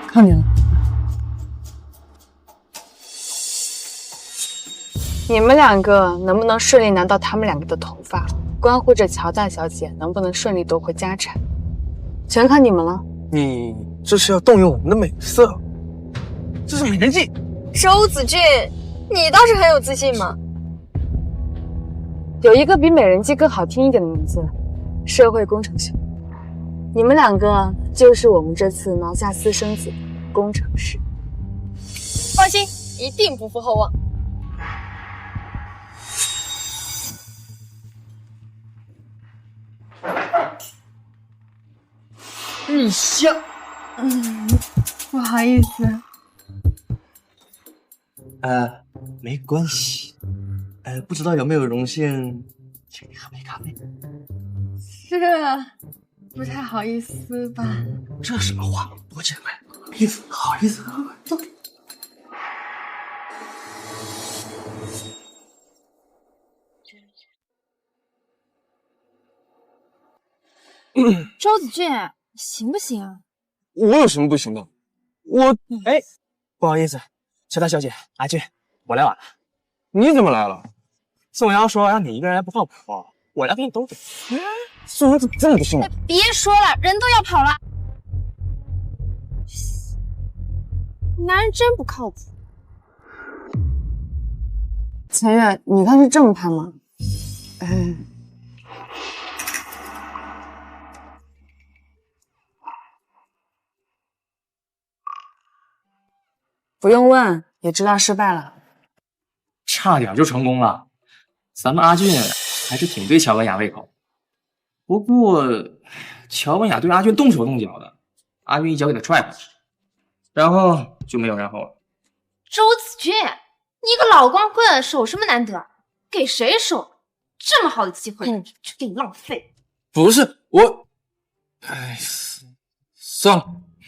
看见了，你们2个能不能顺利拿到他们2个的头发，关乎着乔大小姐能不能顺利夺回家产，全看你们了。你这是要动用我们的美色？这是美人计。周子俊，你倒是很有自信嘛。有一个比美人计更好听一点的名字，社会工程学。你们2个就是我们这次拿下私生子的工程师。放心，一定不负厚望。你香。不好意思。没关系。不知道有没有荣幸请你喝杯咖啡？这不太好意思吧？这什么话？多见外，好意思，喝，走。周子俊，行不行啊？我有什么不行的？不好意思，小大小姐，阿俊，我来晚了。你怎么来了？宋瑶说让你一个人来不靠谱，我来给你兜兜。宋瑶怎么这么不信我？别说了，人都要跑了。男人真不靠谱。钱月，你看是这么拍吗？不用问，也知道失败了。差点就成功了，咱们阿俊还是挺对乔文雅胃口。不过乔文雅对阿俊动手动脚的，阿俊一脚给他踹回去，然后就没有然后了。周子俊，你个老光棍，守什么难得？给谁守？这么好的机会，就给你浪费。不是我，哎，算了，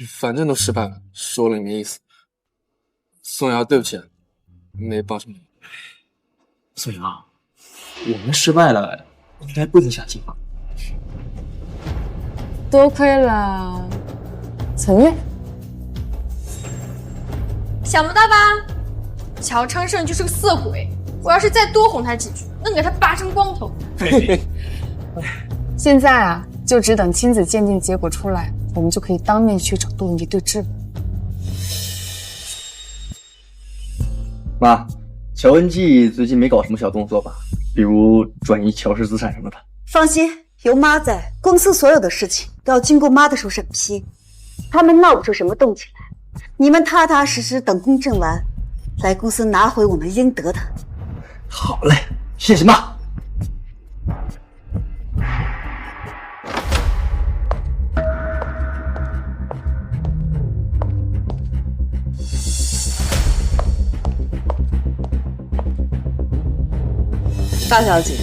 反正都失败了，说了也没意思。宋瑶，对不起，没帮上忙。宋瑶，我们失败了，应该不影响计划。多亏了陈月。想不到吧？乔昌盛就是个色鬼，我要是再多哄他几句，能给他拔成光头。现在啊，就只等亲子鉴定结果出来，我们就可以当面去找杜文迪对质了。妈，乔文记最近没搞什么小动作吧？比如转移乔氏资产什么的。放心，有妈在，公司所有的事情都要经过妈的手审批，他们闹不出什么动静来。你们踏踏实实等公证完，来公司拿回我们应得的。好嘞，谢谢妈。大小姐，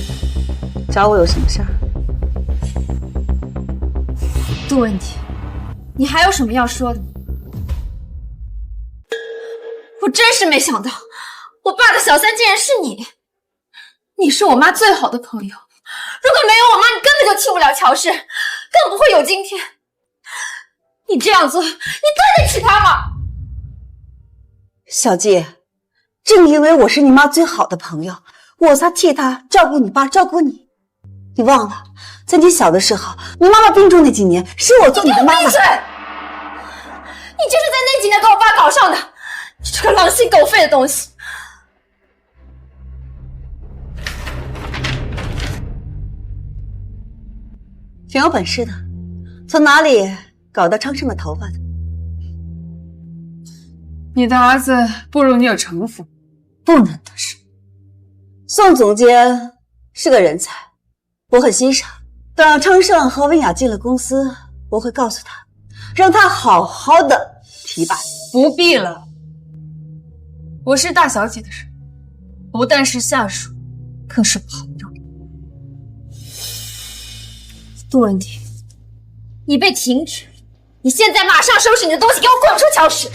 找我有什么事儿？杜文迪，你还有什么要说的？我真是没想到，我爸的小三竟然是你！你是我妈最好的朋友，如果没有我妈，你根本就进不了乔氏，更不会有今天。你这样做，你对得起她吗？小季，正因为我是你妈最好的朋友，我才替她照顾你爸，照顾你。你忘了，在你小的时候，你妈妈病重那几年，是我做你的妈妈。闭嘴！你就是在那几年跟我爸搞上的，你这个狼心狗肺的东西！挺有本事的，从哪里搞到昌盛的头发的？你的儿子不如你有城府。不能的是，宋总监是个人才，我很欣赏。等昌盛和文雅进了公司，我会告诉他，让他好好的提拔。不必了，我是大小姐的人，不但是下属，更是朋友。杜文迪，你被停职，你现在马上收拾你的东西，给我滚出乔氏！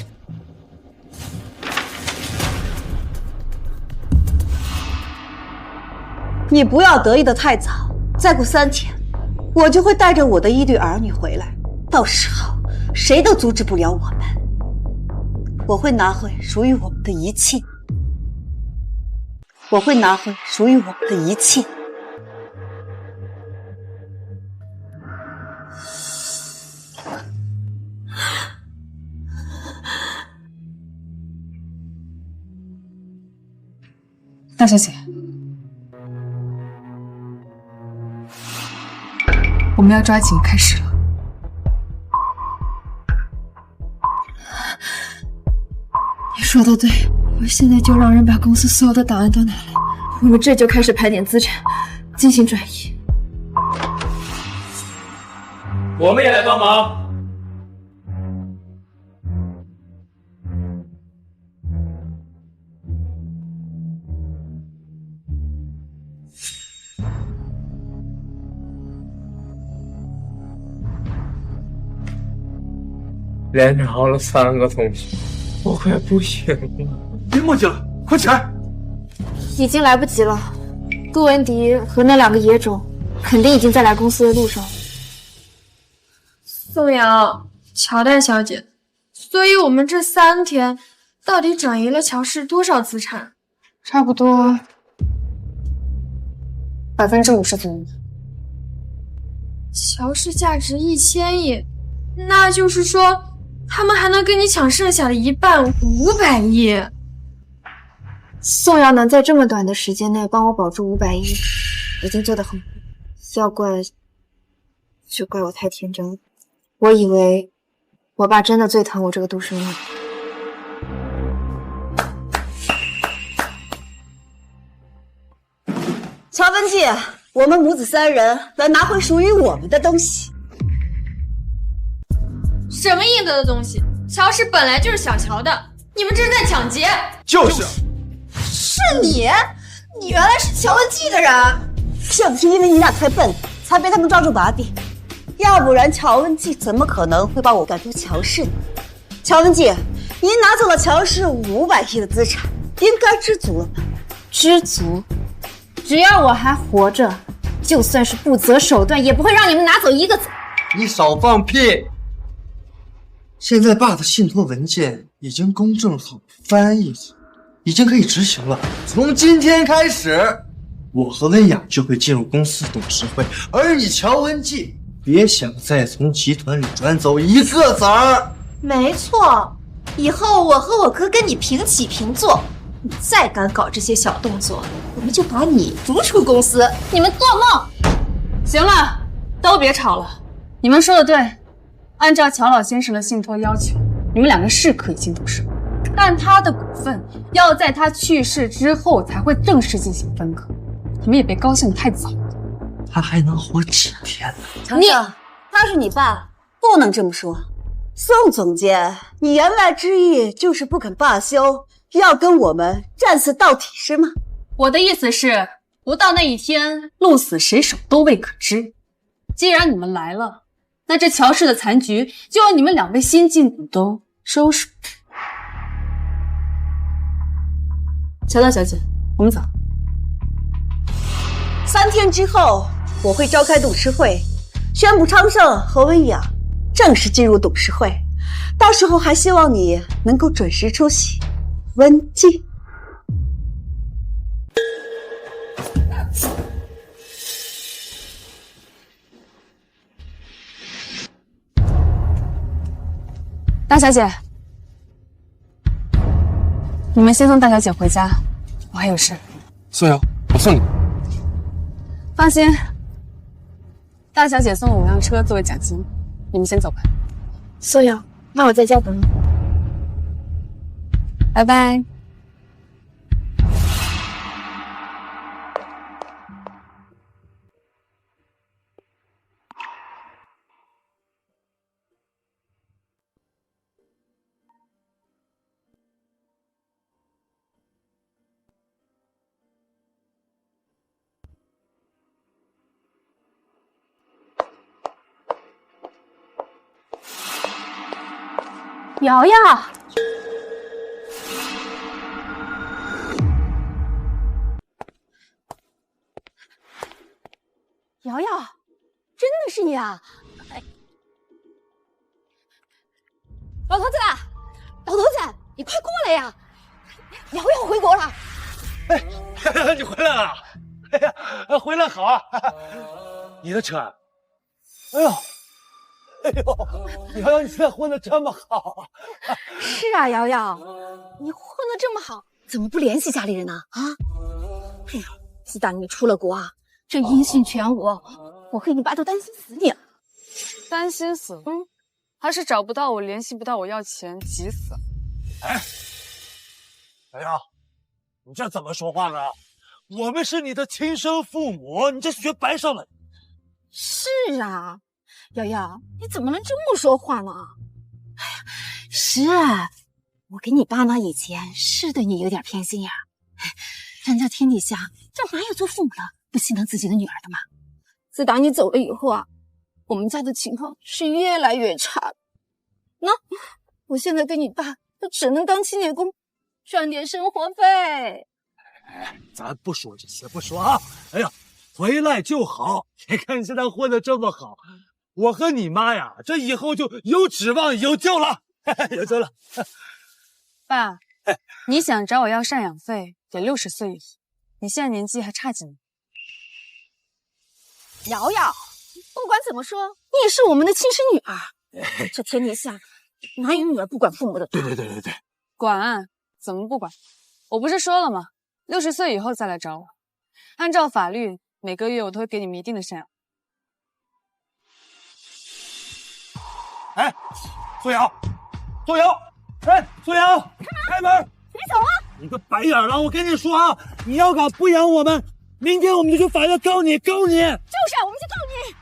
你不要得意的太早，再过3天，我就会带着我的一对儿女回来，到时候谁都阻止不了我们。我会拿回属于我们的一切，我会拿回属于我们的一切。大小姐，我们要抓紧开始了。你说的对，我现在就让人把公司所有的档案都拿来，我们这就开始盘点资产，进行转移。我们也来帮忙。连着了3个同学，我快不行了！别墨迹了，快起来！已经来不及了，杜文迪和那2个野种肯定已经在来公司的路上了。宋瑶，乔大小姐，所以我们这3天到底转移了乔氏多少资产？差不多50%左右。乔氏价值1000亿，那就是说他们还能跟你抢剩下的一半，500亿。宋瑶能在这么短的时间内帮我保住500亿，已经做得很好。要怪就怪我太天真了，我以为我爸真的最疼我这个独生女。乔文姬，我们母子3人来拿回属于我们的东西。什么应得的东西？乔氏本来就是小乔的，你们这是在抢劫！是你原来是乔文姬的人，正是因为你俩太笨，才被他们抓住把柄。要不然乔文姬怎么可能会把我赶出乔氏呢？乔文姬，您拿走了乔氏500亿的资产，应该知足了吧？知足？只要我还活着，就算是不择手段，也不会让你们拿走一个子。你少放屁！现在爸的信托文件已经公证好，翻译好，已经可以执行了。从今天开始，我和温雅就会进入公司董事会，而你乔文姬，别想再从集团里转走一个子儿。没错，以后我和我哥跟你平起平坐，你再敢搞这些小动作，我们就把你逐出公司。你们做梦！行了，都别吵了。你们说的对，按照乔老先生的信托要求，你们2个是可以进董事会，但他的股份要在他去世之后才会正式进行分割。你们也别高兴得太早。他还能活几天呢？程程，他是你爸，不能这么说。宋总监，你言外之意就是不肯罢休，要跟我们战死到底是吗？我的意思是，不到那一天，鹿死谁手都未可知。既然你们来了，那这乔氏的残局就由你们2位新晋股东收拾。乔大小姐，我们走。3天之后，我会召开董事会，宣布昌盛和温雅正式进入董事会。到时候还希望你能够准时出席。温姬。大小姐，你们先送大小姐回家，我还有事。宋瑶，我送你。放心，大小姐送了5辆车作为奖金，你们先走吧。宋瑶，那我在家等你。拜拜。瑶瑶，瑶瑶，真的是你啊！老头子，老头子，你快过来呀！瑶瑶回国了。哎，你回来了！哎呀，回来好啊！你的车，哎呦！哎呦，瑶瑶，你现在混得这么好！是啊，瑶瑶，你混得这么好，怎么不联系家里人呢？啊！哎呀，自打你出了国啊，这音讯全无，我和你爸都担心死你了。担心死？还是找不到我，联系不到我要钱，急死。哎，瑶瑶，你这怎么说话呢？我们是你的亲生父母，你这学白上了。是啊。瑶瑶，你怎么能这么说话呢？哎呀，是啊，我给你爸妈以前是对你有点偏心眼儿。人家天底下这哪有做父母的不心疼自己的女儿的嘛？自打你走了以后啊，我们家的情况是越来越差。那我现在跟你爸就只能当清洁工，赚点生活费。哎，咱不说这些，不说啊。哎呀，回来就好。你看你现在混得这么好。我和你妈呀，这以后就有指望有救了，有救了。爸，你想找我要赡养费，得60岁以后。你现在年纪还差几年？瑶瑶，不管怎么说，你也是我们的亲生女儿。这天底下哪有女儿不管父母的？对，管？怎么不管？我不是说了吗？60岁以后再来找我，按照法律，每个月我都会给你们一定的赡养。哎，苏瑶，哎，苏瑶，开门！别走啊！你个白眼狼，我跟你说啊，你要敢不养我们，明天我们就去法院告你！就是，我们去告你。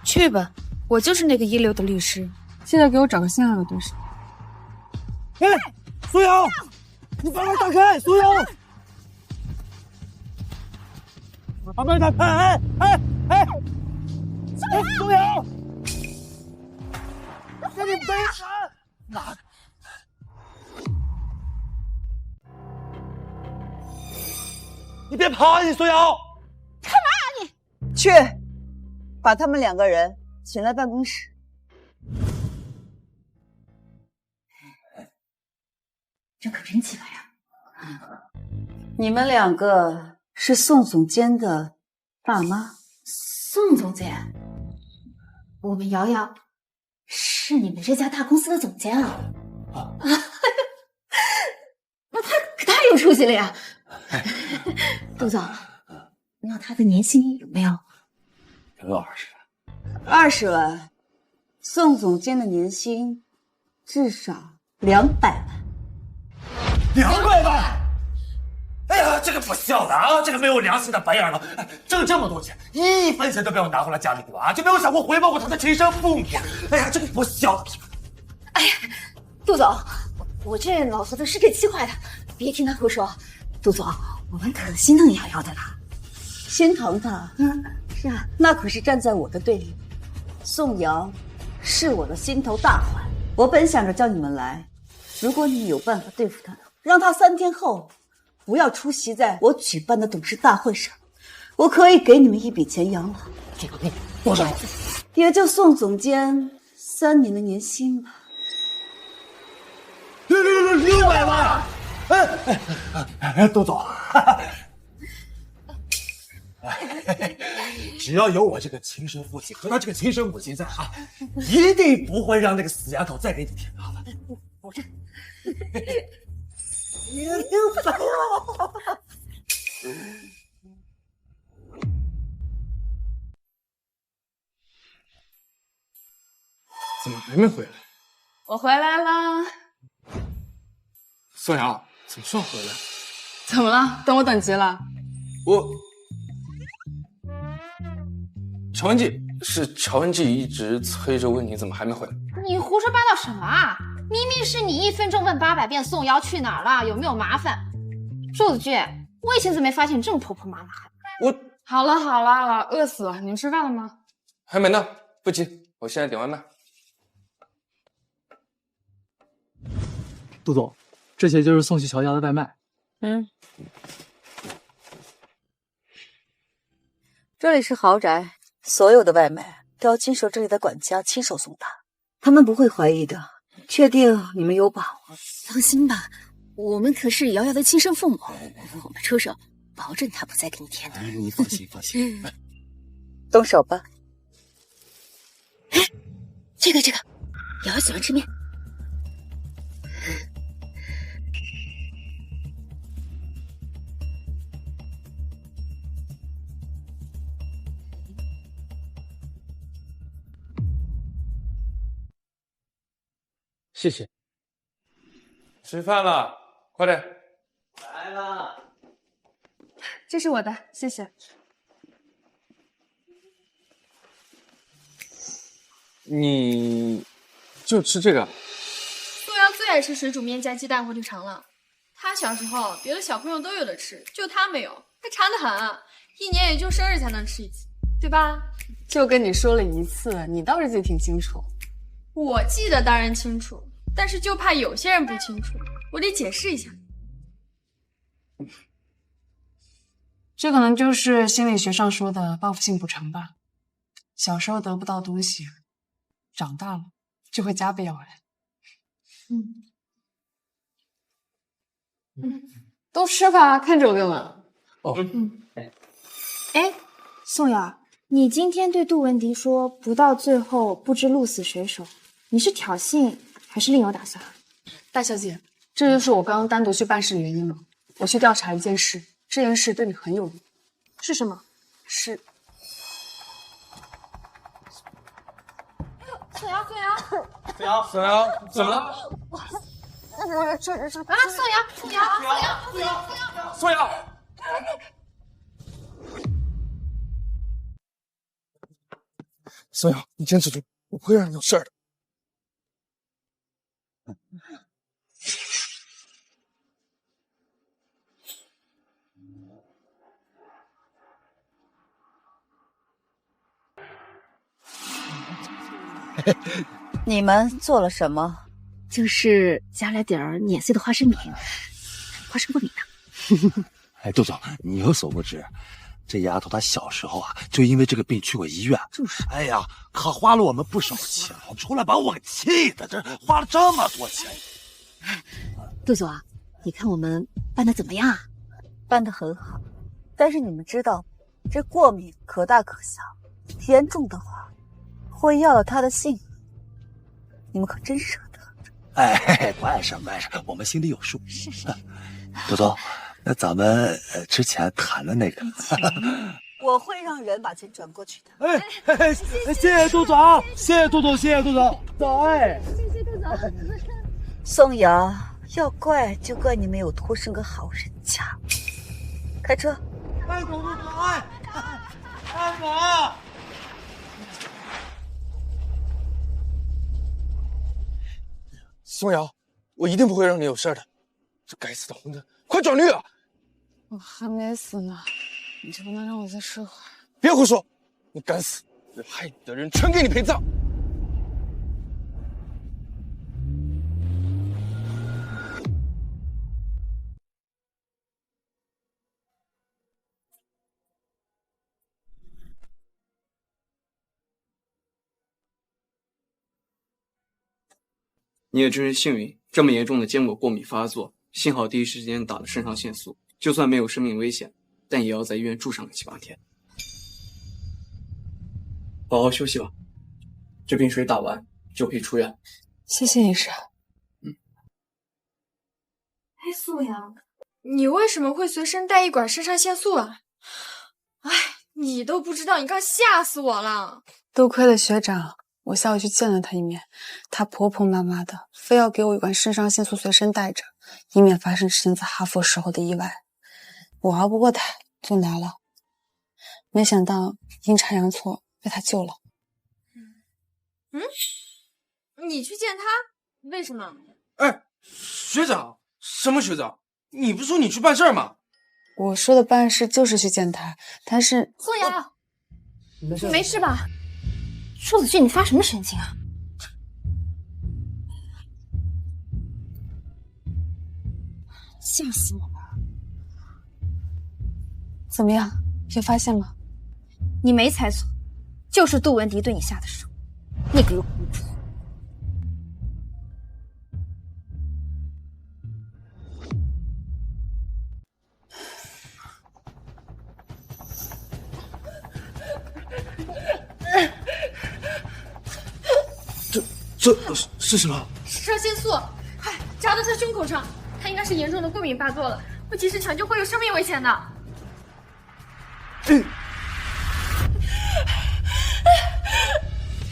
去吧，我就是那个一流的律师。记得给我找个信赖的对手。哎，苏瑶，你把门打开，苏瑶，把门打开！哎，苏瑶，给你背上！哪？你别跑啊，你苏瑶！干嘛啊你？去，把他们2个人请来办公室。这可真奇怪呀！你们2个是宋总监的爸妈？宋总监，我们瑶瑶是你们这家大公司的总监啊！那他可太有出息了呀！杜总，那他的年薪有没有20万？20万。宋总监的年薪至少200万。200万！哎呀，这个不孝的啊，这个没有良心的白眼狼，挣这么多钱，1分钱都没有拿回来家里过啊，就没有想过回报过他的亲生父母。哎呀，这个不孝的！哎呀，杜总，我这老头子是个气坏的，别听他胡说。杜总，我们可心疼瑶瑶的啦。心疼他？是啊，那可是站在我的对立。宋瑶是我的心头大患，我本想着叫你们来，如果你有办法对付他，让他3天后不要出席在我举办的董事大会上，我可以给你们一笔钱养老。这个多少？也就宋总监3年的年薪吧。600万！杜总，只要有我这个亲生父亲和他这个亲生母亲在啊，一定不会让那个死丫头再给你添麻烦。我这600万！怎么还没回来？我回来啦。宋瑶，怎么算回来？怎么了？等我等急了？乔文季一直催着问你怎么还没回来。你胡说八道什么啊？明明是你1分钟问800遍宋瑶去哪儿了，有没有麻烦？周子俊，我以前怎么没发现你这么婆婆妈妈？好了，饿死了。你们吃饭了吗？还没呢，不急，我现在点外卖。杜总，这些就是送去乔家的外卖。这里是豪宅，所有的外卖都要经受这里的管家亲手送达，他们不会怀疑的。确定你们有把握？放心吧，我们可是瑶瑶的亲生父母，我们出手保证他不再给你添的。你放心。动手吧。这个，瑶瑶喜欢吃面。谢谢。吃饭了，快点。来了。这是我的，谢谢。你就吃这个？宋瑶最爱吃水煮面加鸡蛋火腿肠了。她小时候别的小朋友都有的吃，就她没有，还馋得很，一年也就生日才能吃1次，对吧？就跟你说了1次，你倒是记得挺清楚。我记得当然清楚，但是就怕有些人不清楚，我得解释一下。这可能就是心理学上说的报复性补偿吧。小时候得不到东西，长大了就会加倍要人。都吃吧，看着我干嘛？哎，宋瑶，你今天对杜文迪说不到最后不知鹿死谁手，你是挑衅还是另有打算？大小姐，这就是我刚刚单独去办事的原因了。我去调查一件事，这件事对你很有用。是什么？是宋瑶，宋瑶，怎么了？啊，宋瑶，宋瑶，宋瑶，你坚持住，我不会让你有事儿的。你们做了什么？就是加了点儿碾碎的花生米，花生过敏的。哎，杜总，你有所不知，这丫头她小时候啊，就因为这个病去过医院。就是，哎呀，可花了我们不少钱，出来把我给气的，这花了这么多钱。杜总啊，你看我们办的怎么样啊？办得很好，但是你们知道，这过敏可大可小，严重的话会要了他的性命，你们可真舍得。哎，不碍事，不碍事，我们心里有数。是。杜总，那咱们之前谈的那个，我会让人把钱转过去的。哎，谢谢杜总，谢谢杜总，谢谢杜总。走，哎，谢谢杜总。宋瑶，要怪就怪你没有托生个好人家。开车。慢走，杜总，哎，慢走。宋瑶，我一定不会让你有事的。这该死的红灯，快转绿啊！我还没死呢，你就不能让我再睡会儿？别胡说，你敢死，我害你的人全给你陪葬。你也真是幸运，这么严重的坚果过敏发作，幸好第一时间打了肾上腺素，就算没有生命危险，但也要在医院住上个7、8天。好好休息吧，这瓶水打完就可以出院。谢谢医生。哎，素阳，你为什么会随身带一管肾上腺素啊？哎，你都不知道，你刚吓死我了。多亏了学长，我下午去见了她一面，她婆婆妈妈的，非要给我一管肾上腺素随身带着，以免发生之前在哈佛时候的意外。我熬不过她，就拿了，没想到阴差阳错被她救了。你去见她，为什么？哎，学长，什么学长？你不是说你去办事儿吗？我说的办事就是去见她，但是宋瑶，你没事吧？舒子俊，你发什么神经啊？吓死我了！怎么样？有发现吗？你没猜错，就是杜文迪对你下的手。你给我滚出去！这是什么？肾上腺素，嗨，扎到他胸口上，他应该是严重的过敏发作了，不及时抢救会有生命危险的。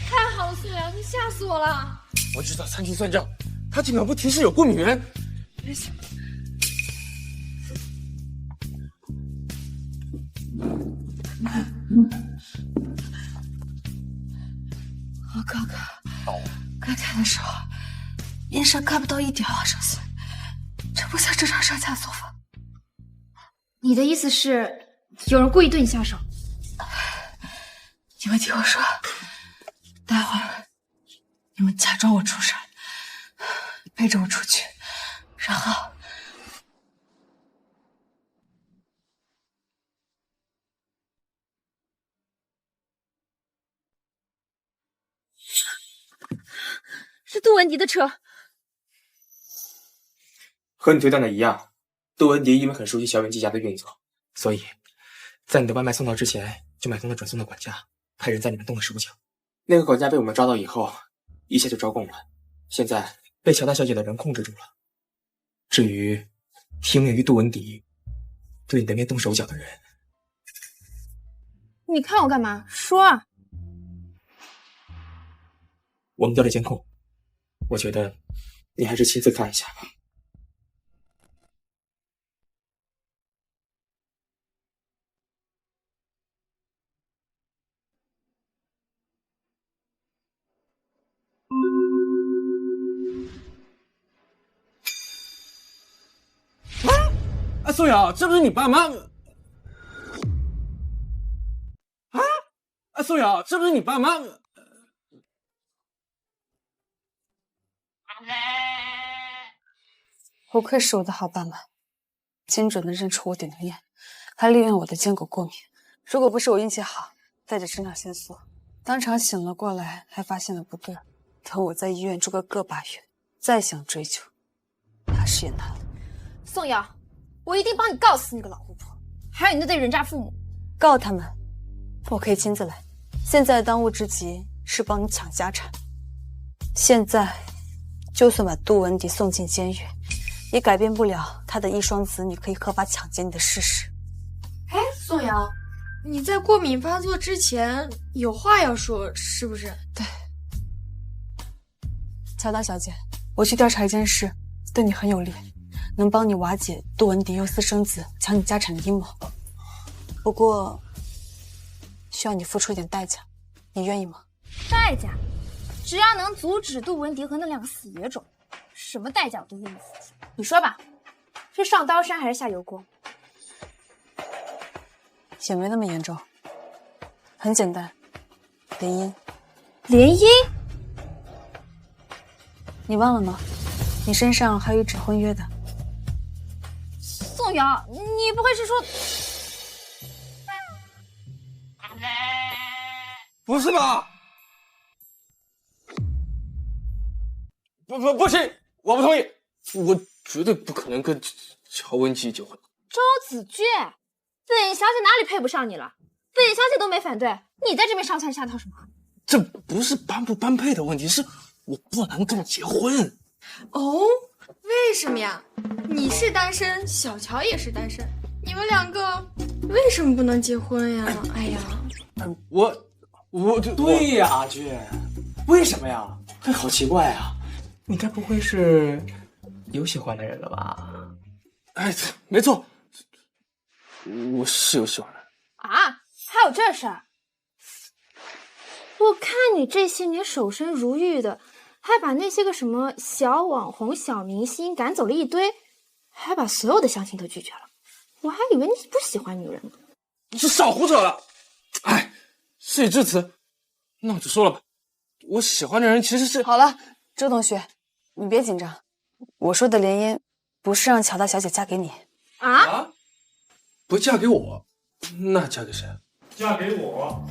太好了，素阳，你吓死我了！我知道餐厅算账，他竟然不提示有过敏源。我刚看的时候，眼上看不到一点花生碎，这不像正常上架做法。你的意思是有人故意对你下手？你们听我说，待会儿你们假装我出事，背着我出去，然后是杜文迪的车，和你推断的一样，杜文迪因为很熟悉小远记家的运作，所以在你的外卖送到之前就买通了转送的管家，派人在你们动了手脚。那个管家被我们抓到以后，一下就招供了，现在被乔大小姐的人控制住了。至于听命于杜文迪对你的面动手脚的人，你看我干嘛？说啊！我们调了监控，我觉得你还是亲自看一下吧。啊，宋瑶，这不是你爸妈？啊，宋瑶，这不是你爸妈？不愧是我的好爸妈，精准的认出我点的烟，还利用我的坚果过敏。如果不是我运气好，带着成长线索，当场醒了过来，还发现了不对，等我在医院住个把月，再想追究，大事也难了。宋瑶，我一定帮你告死那个老巫婆，还有你那对人渣父母。告他们，我可以亲自来。现在当务之急是帮你抢家产。现在，就算把杜文迪送进监狱，也改变不了他的一双子女可以合法抢劫你的事实。哎，宋瑶，你在过敏发作之前有话要说，是不是？对。乔大小姐，我去调查一件事，对你很有利，能帮你瓦解杜文迪用私生子抢你家产的阴谋。不过，需要你付出一点代价，你愿意吗？代价？只要能阻止杜文迪和那两个死野种，什么代价我都愿意付出。你说吧，是上刀山还是下油锅？也没那么严重，很简单，联姻。联姻？你忘了吗？你身上还有一纸婚约的。宋瑶，你不会是说……不是吧？不行，我不同意，我绝对不可能跟乔文姬结婚。周子俊，本小姐哪里配不上你了？本小姐都没反对，你在这边上蹿下跳什么？这不是般不般配的问题，是我不能跟你结婚。哦，为什么呀？你是单身，小乔也是单身，你们两个为什么不能结婚呀？哎呀，对呀，阿俊，为什么呀？好奇怪啊！你该不会是有喜欢的人了吧？哎，没错，我是有喜欢的人啊！还有这事儿？我看你这些年守身如玉的，还把那些个什么小网红、小明星赶走了一堆，还把所有的相亲都拒绝了。我还以为你不喜欢女人呢。你就少胡扯了！哎，事已至此，那我就说了吧，我喜欢的人其实是……好了，周同学，你别紧张。我说的联姻，不是让乔大小姐嫁给你啊？不嫁给我，那嫁给谁？嫁给我。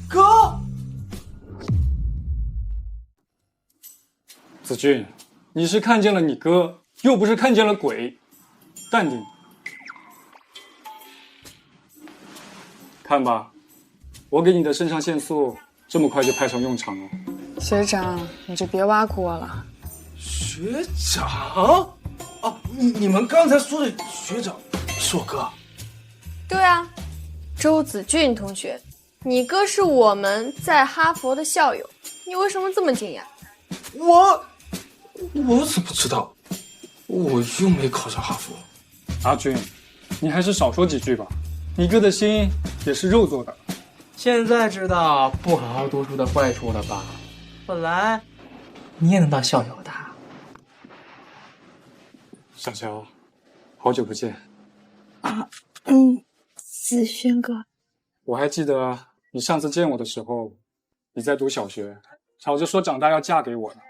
哥，子俊，你是看见了你哥，又不是看见了鬼，淡定。看吧，我给你的肾上腺素这么快就派上用场了。学长，你就别挖苦我了。学长？啊，你们刚才说的学长是我哥？对啊，周子俊同学，你哥是我们在哈佛的校友，你为什么这么惊讶？我怎么知道？我又没考上哈佛。阿俊，你还是少说几句吧。你哥的心也是肉做的。现在知道不好好读书的坏处了吧？本来你也能当校友的。小乔，好久不见。子轩哥，我还记得你上次见我的时候，你在读小学，吵着说长大要嫁给我呢。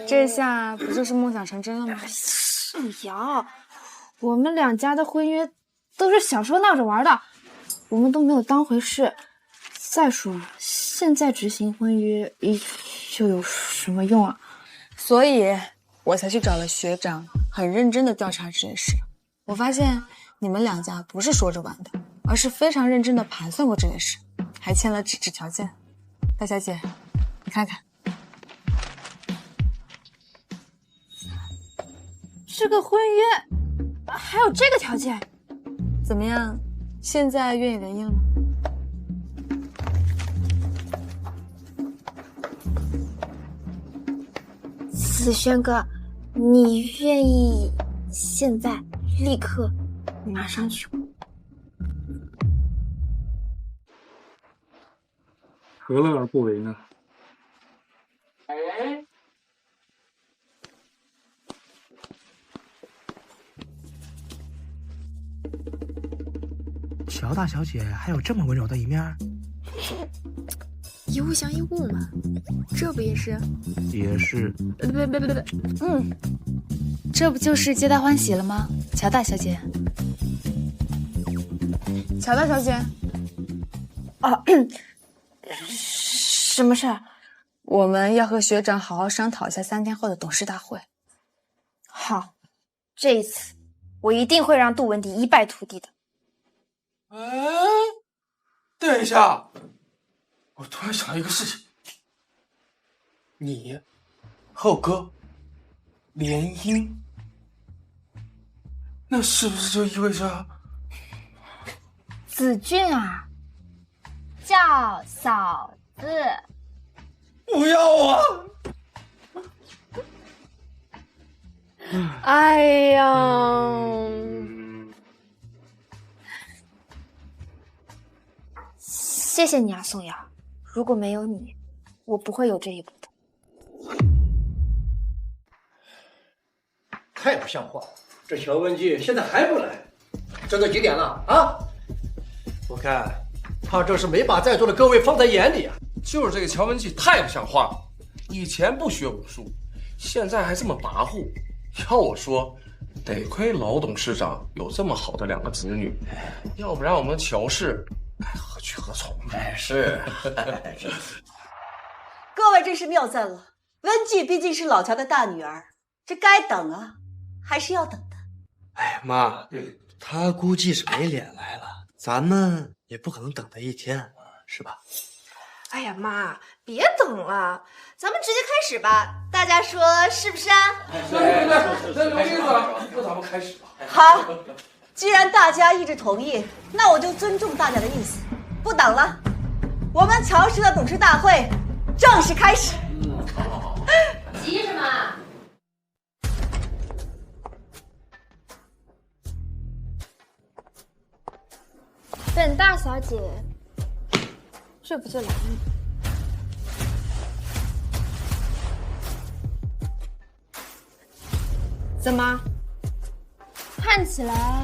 这下不就是梦想成真了吗？宋瑶，我们两家的婚约都是小时候闹着玩的，我们都没有当回事。再说，现在执行婚约又有什么用啊？所以我才去找了学长，很认真的调查这件事。我发现你们两家不是说着玩的，而是非常认真的盘算过这件事，还签了纸质条件。大小姐，你看看，这个婚约还有这个条件，怎么样？现在愿意联姻了吗？子轩哥，你愿意现在立刻马上去吗？何乐而不为呢？乔大小姐还有这么温柔的一面？一物降一物嘛，这不也是？也是。别，这不就是皆大欢喜了吗？乔大小姐，乔大小姐，啊，什么事儿？我们要和学长好好商讨一下3天后的董事大会。好，这一次我一定会让杜文迪一败涂地的。哎，等一下，我突然想到一个事情，你和我哥联姻，那是不是就意味着子俊啊，叫嫂子？不要啊！哎呀，谢谢你啊，宋瑶。如果没有你，我不会有这一步的。太不像话了！这乔文姬现在还不来，这都几点了啊？我看他这是没把在座的各位放在眼里啊。就是这个乔文姬太不像话了，以前不学武术，现在还这么跋扈。要我说，得亏老董事长有这么好的2个子女，要不然我们乔氏该何去何从呢？是。各位真是妙赞了，文姬毕竟是老乔的大女儿，这该等啊，还是要等的。哎妈，他估计是没脸来了，咱们也不可能等他1天，是吧？哎呀妈，别等了，咱们直接开始吧，大家说是不是啊？对，有意思了，那咱们开始吧。好，既然大家一致同意，那我就尊重大家的意思，不等了，我们乔氏的董事大会正式开始。急什么？本大小姐，这不就来了吗？怎么？看起来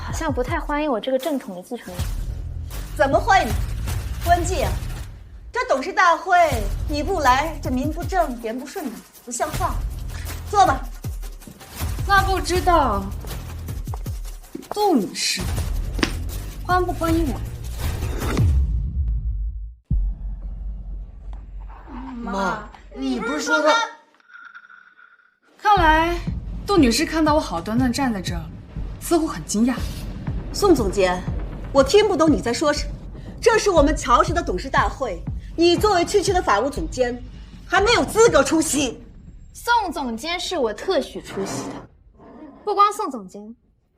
好像不太欢迎我这个正统的继承人。怎么欢迎？文姬啊，这董事大会你不来，这名不正言不顺的，不像话。坐吧。那不知道杜女士欢不欢迎我？妈，你不是说他？看来杜女士看到我好端端站在这儿，似乎很惊讶。宋总监，我听不懂你在说什么。这是我们乔氏的董事大会，你作为区的法务总监，还没有资格出席。宋总监是我特许出席的，不光宋总监，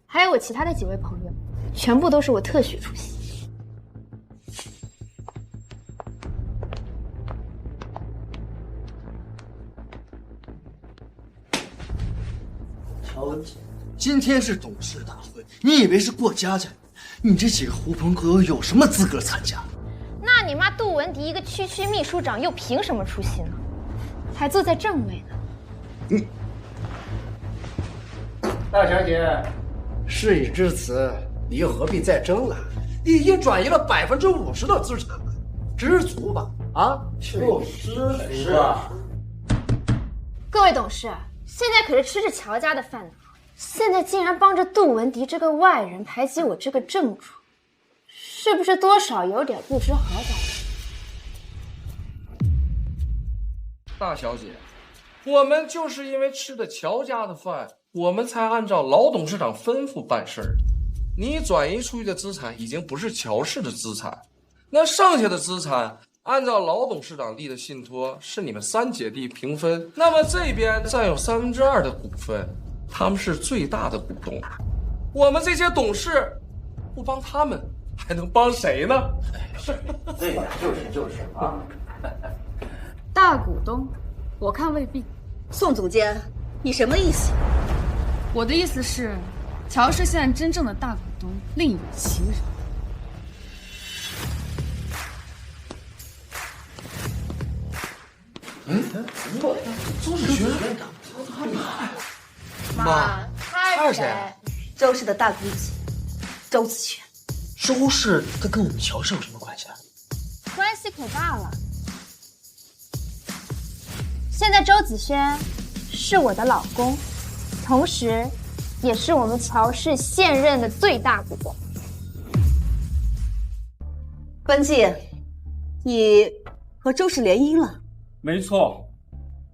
还有我其他的几位朋友，全部都是我特许出席。乔文姬，今天是董事大会，你以为是过家家？你这几个狐朋狗友有什么资格参加？那你妈杜文迪一个区秘书长又凭什么出席呢？还坐在正位呢。你，大小姐，事已至此，你又何必再争了？你已经转移了50%的资产了，知足吧？啊，就知足吧。各位董事，现在可是吃着乔家的饭呢，现在竟然帮着杜文迪这个外人排挤我这个正主，是不是多少有点不知好歹？大小姐，我们就是因为吃的乔家的饭，我们才按照老董事长吩咐办事儿。你转移出去的资产已经不是乔氏的资产，那剩下的资产按照老董事长立的信托是你们3姐弟平分，那么这边占有2/3的股份，他们是最大的股东。我们这些董事不帮他们，还能帮谁呢？对呀，就是啊。大股东，我看未必。宋总监，你什么意思？我的意思是，乔氏现在真正的大股东另有其人。周子轩，妈，他是谁？周氏的大姑子，周子轩。周氏他跟我们乔氏有什么关系啊？关系可大了。现在周子轩是我的老公，同时也是我们乔氏现任的最大股东。关季，你和周氏联姻了？没错，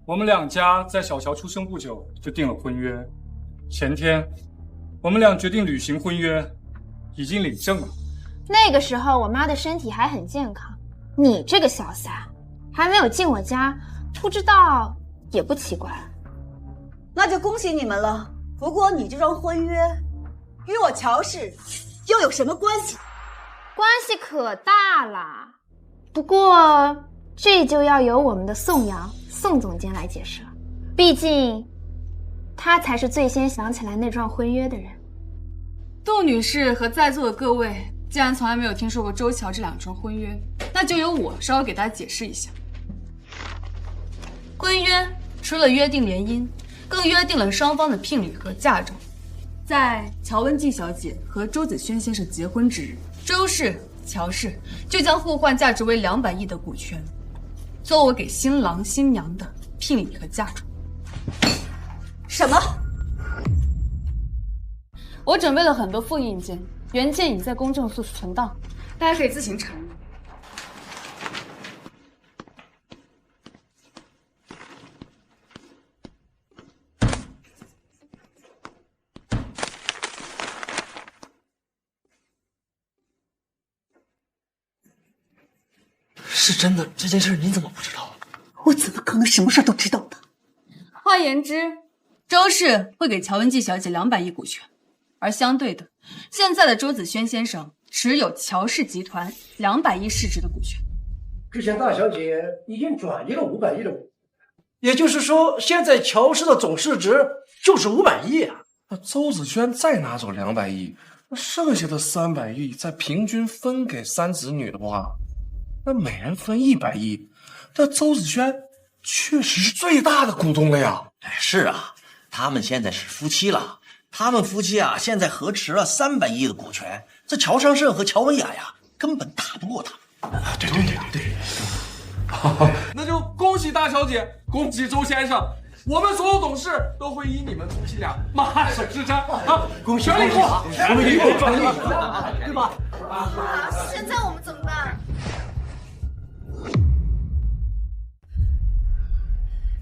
我们2家在小乔出生不久就订了婚约。前天，我们俩决定履行婚约，已经领证了。那个时候我妈的身体还很健康，你这个小三还没有进我家，不知道也不奇怪。那就恭喜你们了。不过你这桩婚约与我乔氏又有什么关系？关系可大啦。不过这就要由我们的宋阳宋总监来解释了，毕竟他才是最先想起来那桩婚约的人。杜女士和在座的各位，既然从来没有听说过周乔这2桩婚约，那就由我稍微给大家解释一下。婚约除了约定联姻，更约定了双方的聘礼和嫁妆。在乔文季小姐和周子轩先生结婚之日，周氏、乔氏就将互换价值为200亿的股权，作为给新郎新娘的聘礼和嫁妆。什么？我准备了很多复印件，原件已在公证处存档，大家可以自行查阅。是真的，这件事您怎么不知道？我怎么可能什么事都知道呢？换言之，周氏会给乔文季小姐200亿股权，而相对的，现在的周子轩先生持有乔氏集团200亿市值的股权。之前大小姐已经转移了500亿的股，也就是说，现在乔氏的总市值就是500亿啊。那周子轩再拿走200亿，那剩下的300亿再平均分给3子女的话，那每人分100亿，那周子轩确实是最大的股东了呀。是啊，他们现在是夫妻了，他们夫妻啊，现在合持了300亿的股权，这乔尚胜和乔文雅呀，根本打不过他们。对，那就恭喜大小姐，恭喜周先生，我们所有董事都会以你们夫妻俩马首是瞻啊！恭喜全力以赴，对吧？现在我们怎么办？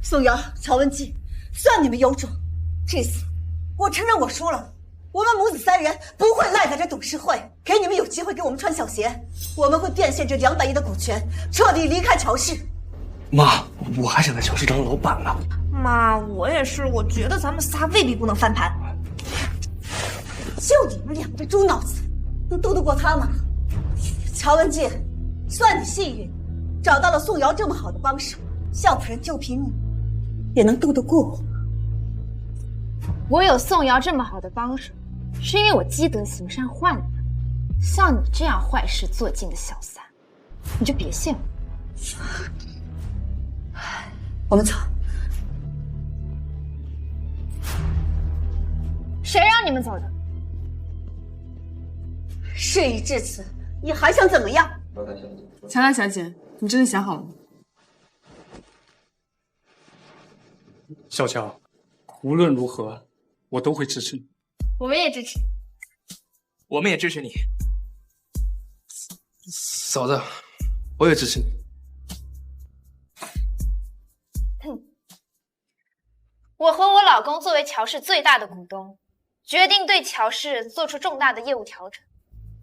宋瑶、乔文季，算你们有种！这次我承认我输了，我们母子3人不会赖在这董事会，给你们有机会给我们穿小鞋。我们会变现这200亿的股权，彻底离开乔氏。妈，我还想在乔氏当老板呢。妈，我也是，我觉得咱们仨未必不能翻盘。就你们2个这猪脑子，能斗得过他吗？乔文季，算你幸运，找到了宋瑶这么好的帮手，要不然就凭你也能斗得过我。我有宋瑶这么好的帮手，是因为我积德行善换来的。像你这样坏事做尽的小三，你就别羡慕。我们走。谁让你们走的？事已至此，你还想怎么样？乔大小姐，你真的想好了吗？小乔，无论如何，我都会支持你。我们也支持。我们也支持你。嫂子，我也支持你。我和我老公作为乔氏最大的股东，决定对乔氏做出重大的业务调整，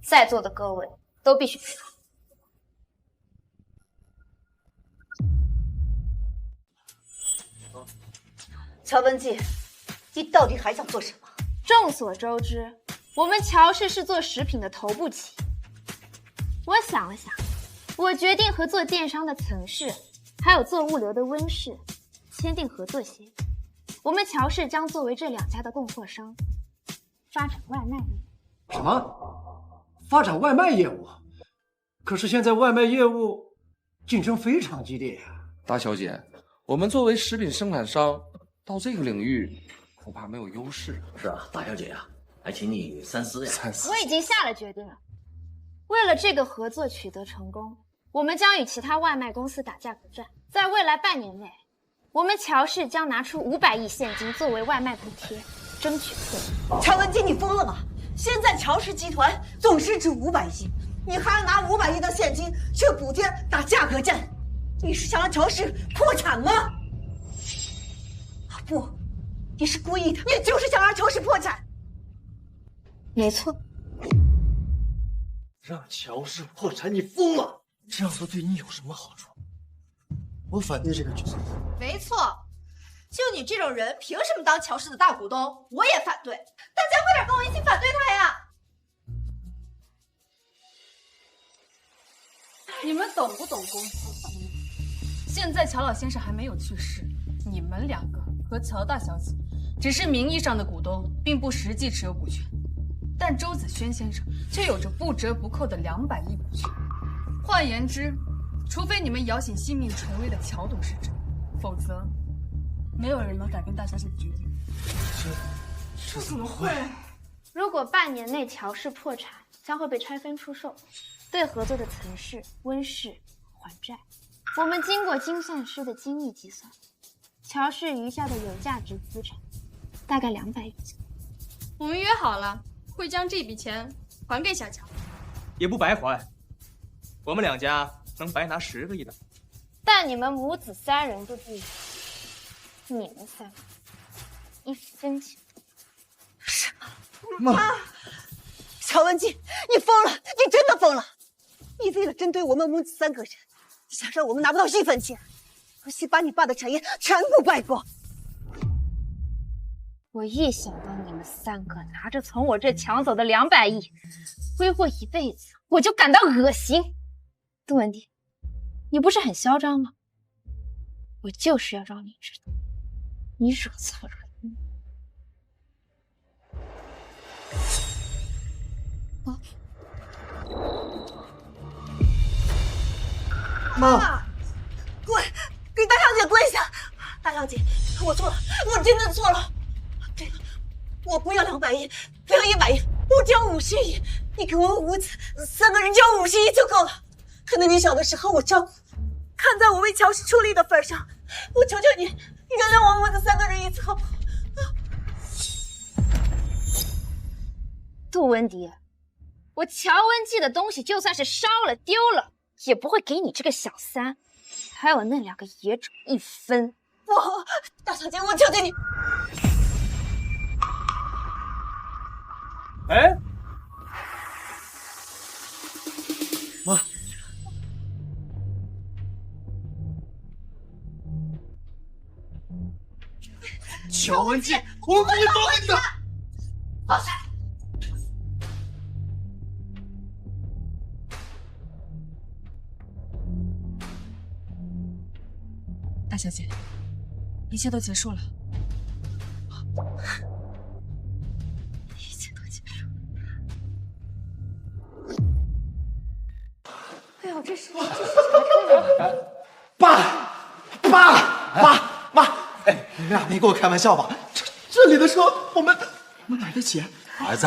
在座的各位都必须配合。乔文姬，你到底还想做什么？众所周知，我们乔氏是做食品的头部企业。我想了想，我决定和做电商的岑氏，还有做物流的温氏签订合作协议。我们乔氏将作为这2家的供货商，发展外卖业务。什么？发展外卖业务？可是现在外卖业务竞争非常激烈啊！大小姐，我们作为食品生产商，到这个领域恐怕没有优势。是啊，大小姐啊，还请你三思呀。我已经下了决定了，为了这个合作取得成功，我们将与其他外卖公司打价格战。在未来半年内，我们乔氏将拿出500亿现金作为外卖补贴，争取客户。乔文姬，你疯了吗？现在乔氏集团总市值500亿，你还要拿500亿的现金去补贴打价格战？你是想让乔氏破产吗？不，你是故意的，你就是想让乔氏破产。没错。让乔氏破产，你疯了！这样做对你有什么好处？我反对这个决策。没错，就你这种人，凭什么当乔氏的大股东？我也反对，大家快点跟我一起反对他呀！你们懂不懂公司？现在乔老先生还没有去世，你们2个和乔大小姐只是名义上的股东，并不实际持有股权。但周子轩先生却有着不折不扣的200亿股权。换言之，除非你们摇醒性命垂危的乔董事长，否则没有人能改变大小姐的决定。这怎么会？如果半年内乔氏破产，将会被拆分出售，对合作的岑氏、温氏还债。我们经过精算师的精密计算，乔氏余下的有价值资产大概200亿。我们约好了，会将这笔钱还给小乔，也不白还，我们2家能白拿10个亿的。但你们母子3人就不一样，你们3个1分钱。什么？妈，乔文姬，你疯了！你真的疯了！你为了针对我们母子3个人，想让我们拿不到1分钱，不惜把你爸的产业全部败光。我一想到你们3个拿着从我这抢走的200亿，挥霍一辈子，我就感到恶心。杜文迪，你不是很嚣张吗？我就是要让你知道，你惹错人了。妈，跪，给大小姐跪下！大小姐，我错了，我真的错了。这个，我不要200亿，不要100亿，我只要50亿。你给我们母子3个人只要50亿就够了。可能你小的时候我照顾，看在我为乔氏出力的份上，我求求你，你原谅我们母子3个人一次好不好？杜文迪，我乔文姬的东西就算是烧了丢了，也不会给你这个小三，还有那2个野种1分。不，大小姐，我求求你。哎，妈，乔文姬，我不会放你的。放下！大小姐，一切都结束了。一切都结束了。哎呦，这是啥妈，哎，你们俩没跟我开玩笑吧？这里的车我们买得起。儿子，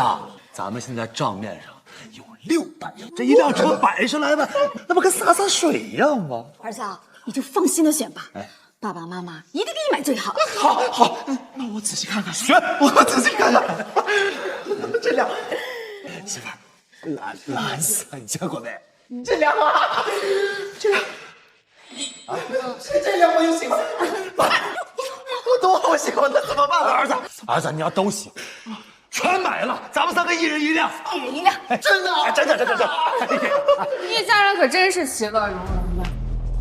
咱们现在账面上有600亿，这一辆车摆上来吧，那不跟洒水一样吗？儿子，你就放心的选吧。哎，爸爸妈妈一定给你买最好。好，那我仔细看看。选，我仔细看看。这辆，媳妇儿，蓝色，你见过没？这辆啊，这辆，啊，这辆我有心思。多喜欢他，怎么办？儿子，你要都喜欢，全买了，咱们3个1人1辆，1人1辆，真的，真的。你一家人可真是其乐融融的，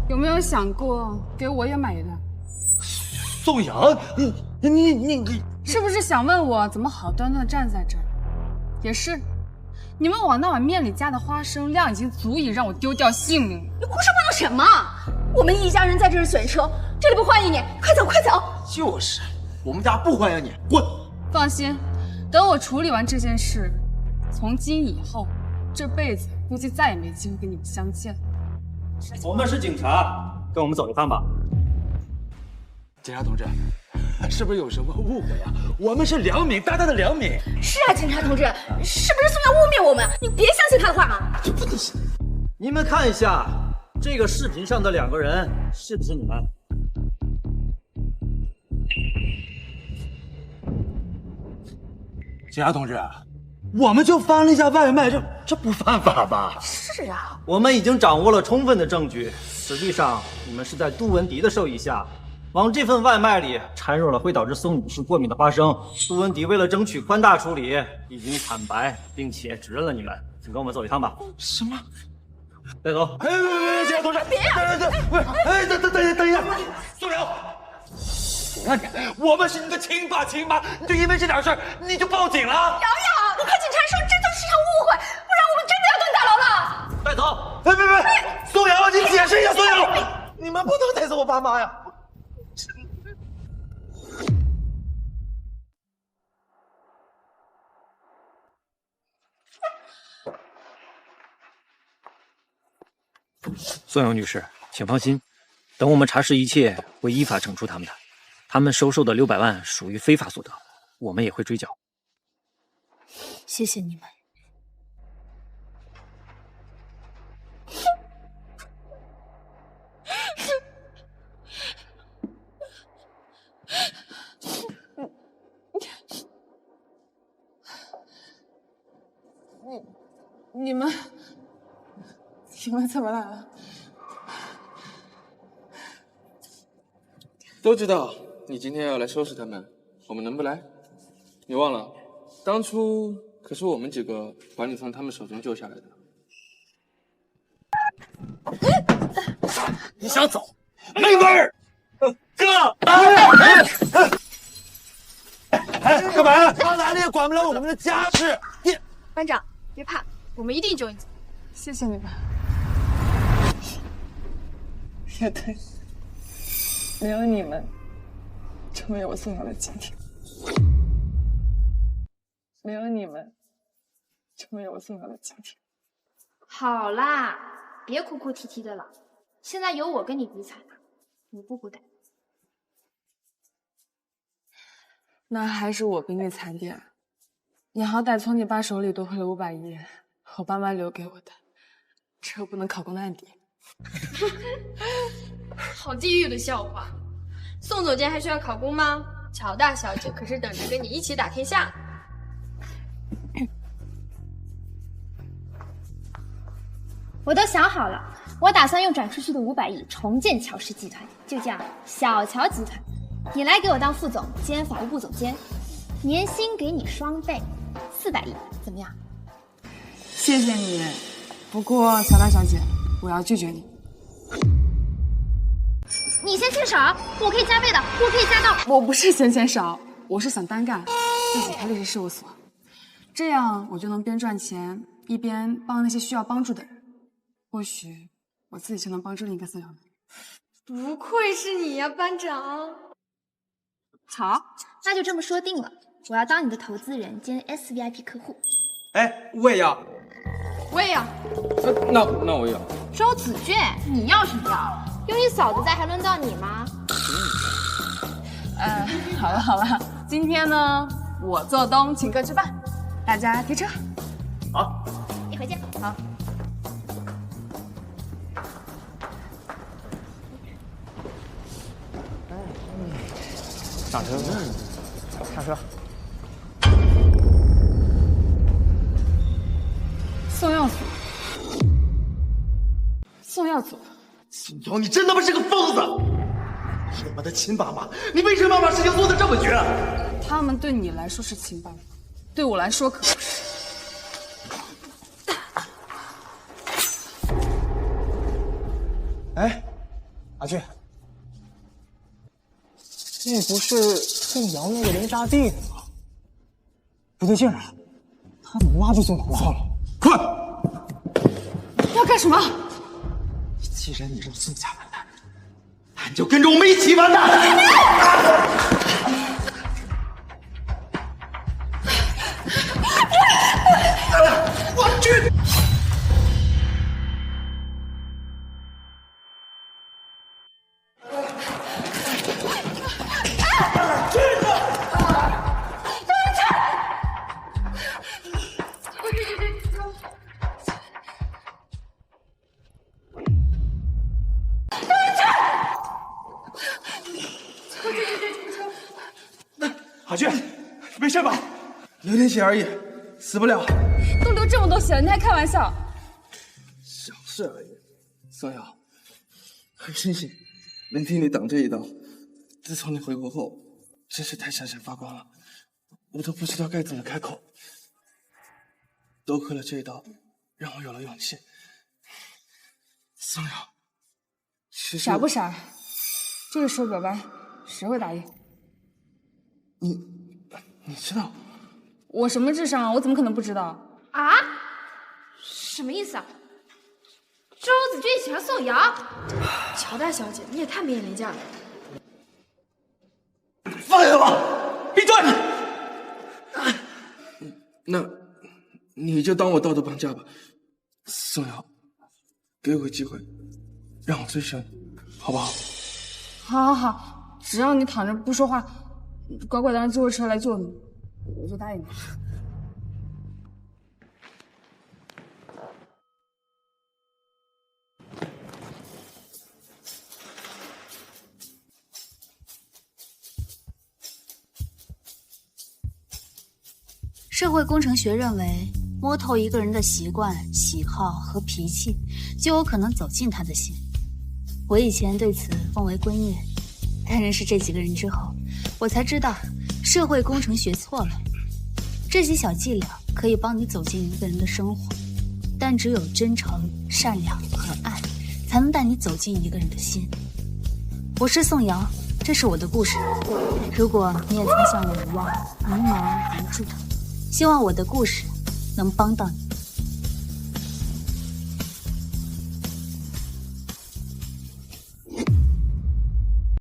有没有想过给我也买一辆？宋阳，你是不是想问我怎么好端端站在这儿？也是，你们往那碗面里加的花生量已经足以让我丢掉性命了。你胡说八道什么？我们一家人在这儿选车，这里不欢迎你，快走快走！就是，我们家不欢迎你，滚！放心，等我处理完这件事，从今以后，这辈子估计再也没机会跟你们相见了。我们是警察，跟我们走一趟吧。警察同志，是不是有什么误会啊？我们是良民，大大的良民。是啊，警察同志，是不是宋阳污蔑我们？你别相信他的话啊！这不能行。你们看一下，这个视频上的2个人是不是你们？警察同志，我们就翻了一下外卖，这不犯法吧？是啊，我们已经掌握了充分的证据，实际上你们是在杜文迪的授意下，往这份外卖里掺入了会导致宋女士过敏的花生。杜文迪为了争取宽大处理，已经坦白并且指认了你们，请跟我们走一趟吧。什么？带走！别，警察同志，别呀！等一下，宋阳。我们是你的亲爸，就因为这点事儿你就报警了？瑶瑶，你和警察说这就是场误会，不然我们真的要蹲大牢了。带走！别，宋阳，你解释一下，宋阳，你们不能带走我爸妈呀！宋阳女士，请放心，等我们查实一切，会依法惩处他们的。他们收受的600万属于非法所得，我们也会追缴。谢谢你们。你们怎么来了？都知道你今天要来收拾他们，我们能不来？你忘了，当初可是我们几个把你从他们手中救下来的。你想走？没门儿！哥，干嘛？他哪里也管不了我们的家事。班长，别怕，我们一定救你。谢谢你们。也对，没有你们，就没有宋阳的今天；没有你们，就没有宋阳的今天。好啦，别哭哭啼啼的了，现在有我跟你比惨了，你不孤单。那还是我比你惨点，你好歹从你爸手里夺回了500亿，我爸妈留给我的，这又不能考公的案底。好地狱的笑话！宋总监还需要考公吗？乔大小姐可是等着跟你一起打天下。我都想好了，我打算用转出去的500亿重建乔氏集团，就叫小乔集团。你来给我当副总兼法务部总监，年薪给你双倍，400亿，怎么样？谢谢你，不过乔大小姐，我要拒绝你。你先牵手，我可以加倍的，我可以加到。我不是嫌钱少，我是想单干，自己开律师事务所，这样我就能边赚钱一边帮那些需要帮助的人。或许我自己就能帮助另一个宋阳。不愧是你呀，班长。好，那就这么说定了，我要当你的投资人兼 SVIP 客户。哎，我也要。我也要。那我也要。周子俊，你要什么要？有你嫂子在，还轮到你吗？好了，今天呢，我做东请客吃饭，大家提车。好，一会见。好。上车，上车。宋耀祖，宋耀祖，宋瑶，你真他妈是个疯子！我们的亲爸妈，你为什么要把事情做得这么绝？他们对你来说是亲爸妈，对我来说可不是。哎，阿俊，这不是宋瑶那个人渣弟弟吗？不对劲啊，他怎么挖出宋瑶来了？快！要干什么？既然你让宋家完蛋，那你就跟着我们一起完蛋！我去！阿俊，没事吧？流点血而已，死不了。都流这么多血了，你还开玩笑？小事而已。宋瑶，很庆幸能替你挡这一刀。自从你回国后，真是太闪闪发光了，我都不知道该怎么开口。多亏了这一刀，让我有了勇气。宋瑶，其实傻不傻？这个时候表白，谁会答应？你知道？我什么智商啊？我怎么可能不知道？啊？什么意思啊？周子君喜欢宋瑶？乔大小姐，你也太没眼力见了！放下吧，闭嘴！那你就当我道德绑架吧，宋瑶，给我个机会，让我追上你，好不好？好，好，好，只要你躺着不说话，乖乖的让救护车来救你，我就答应你。社会工程学认为，摸透一个人的习惯、喜好和脾气，就有可能走进他的心。我以前对此奉为圭臬，但认识这几个人之后，我才知道社会工程学错了。这些小伎俩可以帮你走进一个人的生活，但只有真诚、善良和爱，才能带你走进一个人的心。我是宋瑶，这是我的故事。如果你也曾像我一样迷茫无助，希望我的故事能帮到你。